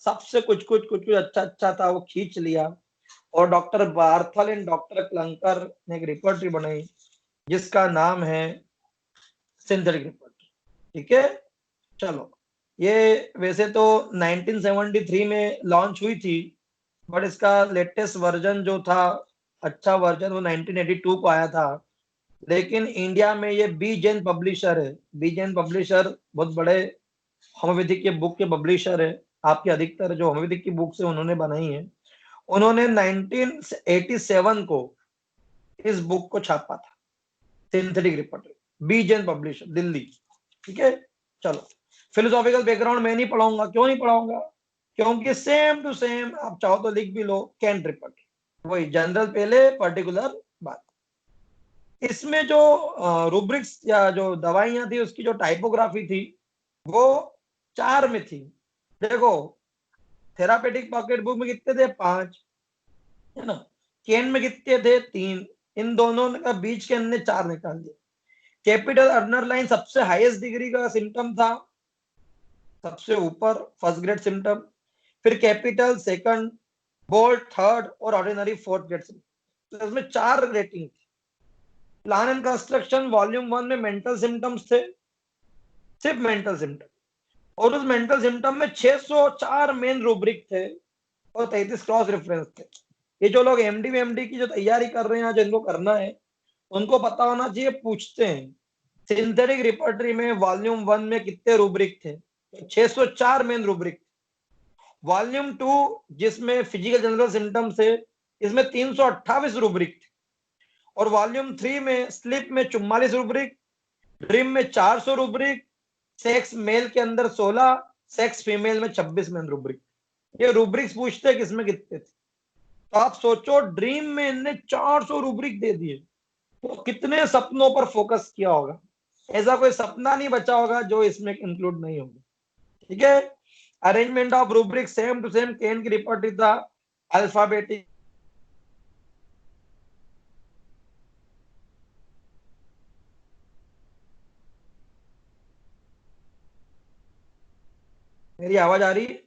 सबसे कुछ कुछ कुछ कुछ अच्छा अच्छा था वो खींच लिया, और डॉक्टर बार्थल एंड डॉक्टर क्लंकर ने एक रिपर्टरी बनाई जिसका नाम है सिंथेटिक रिपर्टरी। ठीक है, चलो, ये वैसे तो 1973 में लॉन्च हुई थी, बट इसका लेटेस्ट वर्जन जो था, अच्छा वर्जन, वो 1982 को आया था। लेकिन इंडिया में ये बी जैन पब्लिशर है, बी जैन पब्लिशर बहुत बड़े होम्योपैथिक के बुक के पब्लिशर है, आपकी अधिकतर जो होम्योपैथिक की बुक्स है उन्होंने बनाई है। उन्होंने 1987 को इस बुक को छापा था, synthetic repertory, B Jain publisher, Delhi. ठीक है, चलो, फिलोसॉफिकल बैकग्राउंड मैं नहीं पढ़ाऊंगा। क्यों नहीं पढ़ाऊंगा? क्योंकि सेम टू सेम, आप चाहो तो लिख भी लो, कैंट रिपर्टरी, वही जनरल पहले, पर्टिकुलर बाद। इसमें जो रूब्रिक्स या जो दवाइयां थी उसकी जो टाइपोग्राफी थी वो 4 में थी। देखो, थेरापेटिक पॉकेट बुक में कितने थे? 5, है ना। केन में कितने थे? 3। इन दोनों का बीच के हमने 4 निकाल दिए। कैपिटल अर्नर लाइन सबसे हाईएस्ट डिग्री का सिम्टम था, सबसे ऊपर फर्स्ट ग्रेड सिम्टम, फिर कैपिटल सेकंड, बोल्ड थर्ड, और ऑर्डिनरी फोर्थ ग्रेड सिम्टम। तो इसमें 4 रेटिंग थी। प्लान एंड कंस्ट्रक्शन वॉल्यूम 1 में मेंटल सिम्टम्स थे, सिर्फ मेंटल सिम्टम, और उस मेंटल सिम्टम में 604 मेन रूब्रिक थे और 33 क्रॉस रेफरेंस थे। ये जो लोग एमडी की जो तैयारी कर रहे हैं, जिनको करना है, उनको पता होना चाहिए। पूछते हैं सिंथेटिक रिपर्टरी में वॉल्यूम 1 में कितने रूब्रिक थे? 604 मेन रूब्रिक। वॉल्यूम 2 जिसमें फिजिकल जनरल सिम्टम्स है, इसमें 328 रूब्रिक थे, और वॉल्यूम 3 में स्लिप में 44 रूब्रिक, ड्रीम में 400 रूब्रिक, सेक्स मेल के अंदर 16, सेक्स फीमेल में 26 मेन रूब्रिक। ये रूब्रिक्स पूछते हैं किसमें कितने थे। तो आप सोचो, ड्रीम में इनने 400 रूब्रिक दे दिए, तो कितने सपनों पर फोकस किया होगा। ऐसा कोई सपना नहीं बचा होगा जो इसमें इंक्लूड नहीं होगा। ठीक है, arrangement of rubric same to same Kent की रिपोर्ट था, अल्फाबेटिक। मेरी आवाज आ रही है?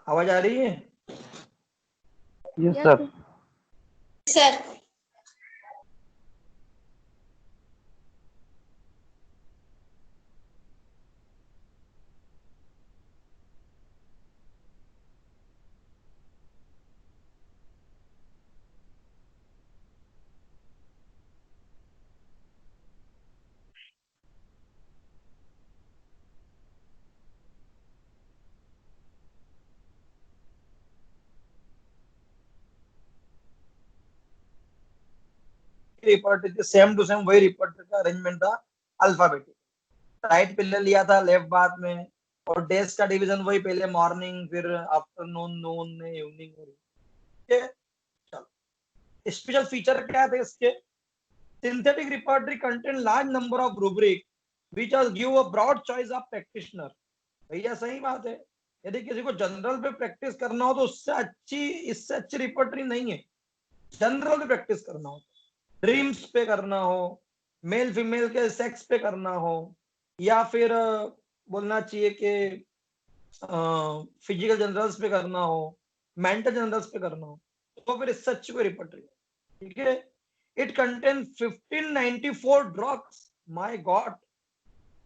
आवाज आ रही है? Yes sir. Sir report same to same वही रिपोर्ट का अरेंजमेंट था, अल्फाबेटिक। राइट पिलर लिया था लेफ्ट बाद में, और डेज का डिवीजन वही, पहले मॉर्निंग, फिर आफ्टरनून, नून में, इवनिंग में। ठीक है, चलो, स्पेशल फीचर क्या थे इसके? Synthetic repertory contain large number of rubric which are give a broad choice of practitioner. भैया सही बात है, यदि किसी को जनरल पे प्रैक्टिस करना हो तो इससे अच्छी रिपर्टरी नहीं है। जनरल पे प्रैक्टिस करना हो, ड्रीम्स पे करना हो, मेल फीमेल के सेक्स पे करना हो, या फिर बोलना चाहिए कि फिजिकल जनरल्स पे करना हो, मेंटल जनरल्स पे करना हो, तो फिर इससे अच्छी कोई रिपोर्टरी। ठीक है, it contain 1594 drugs, my God,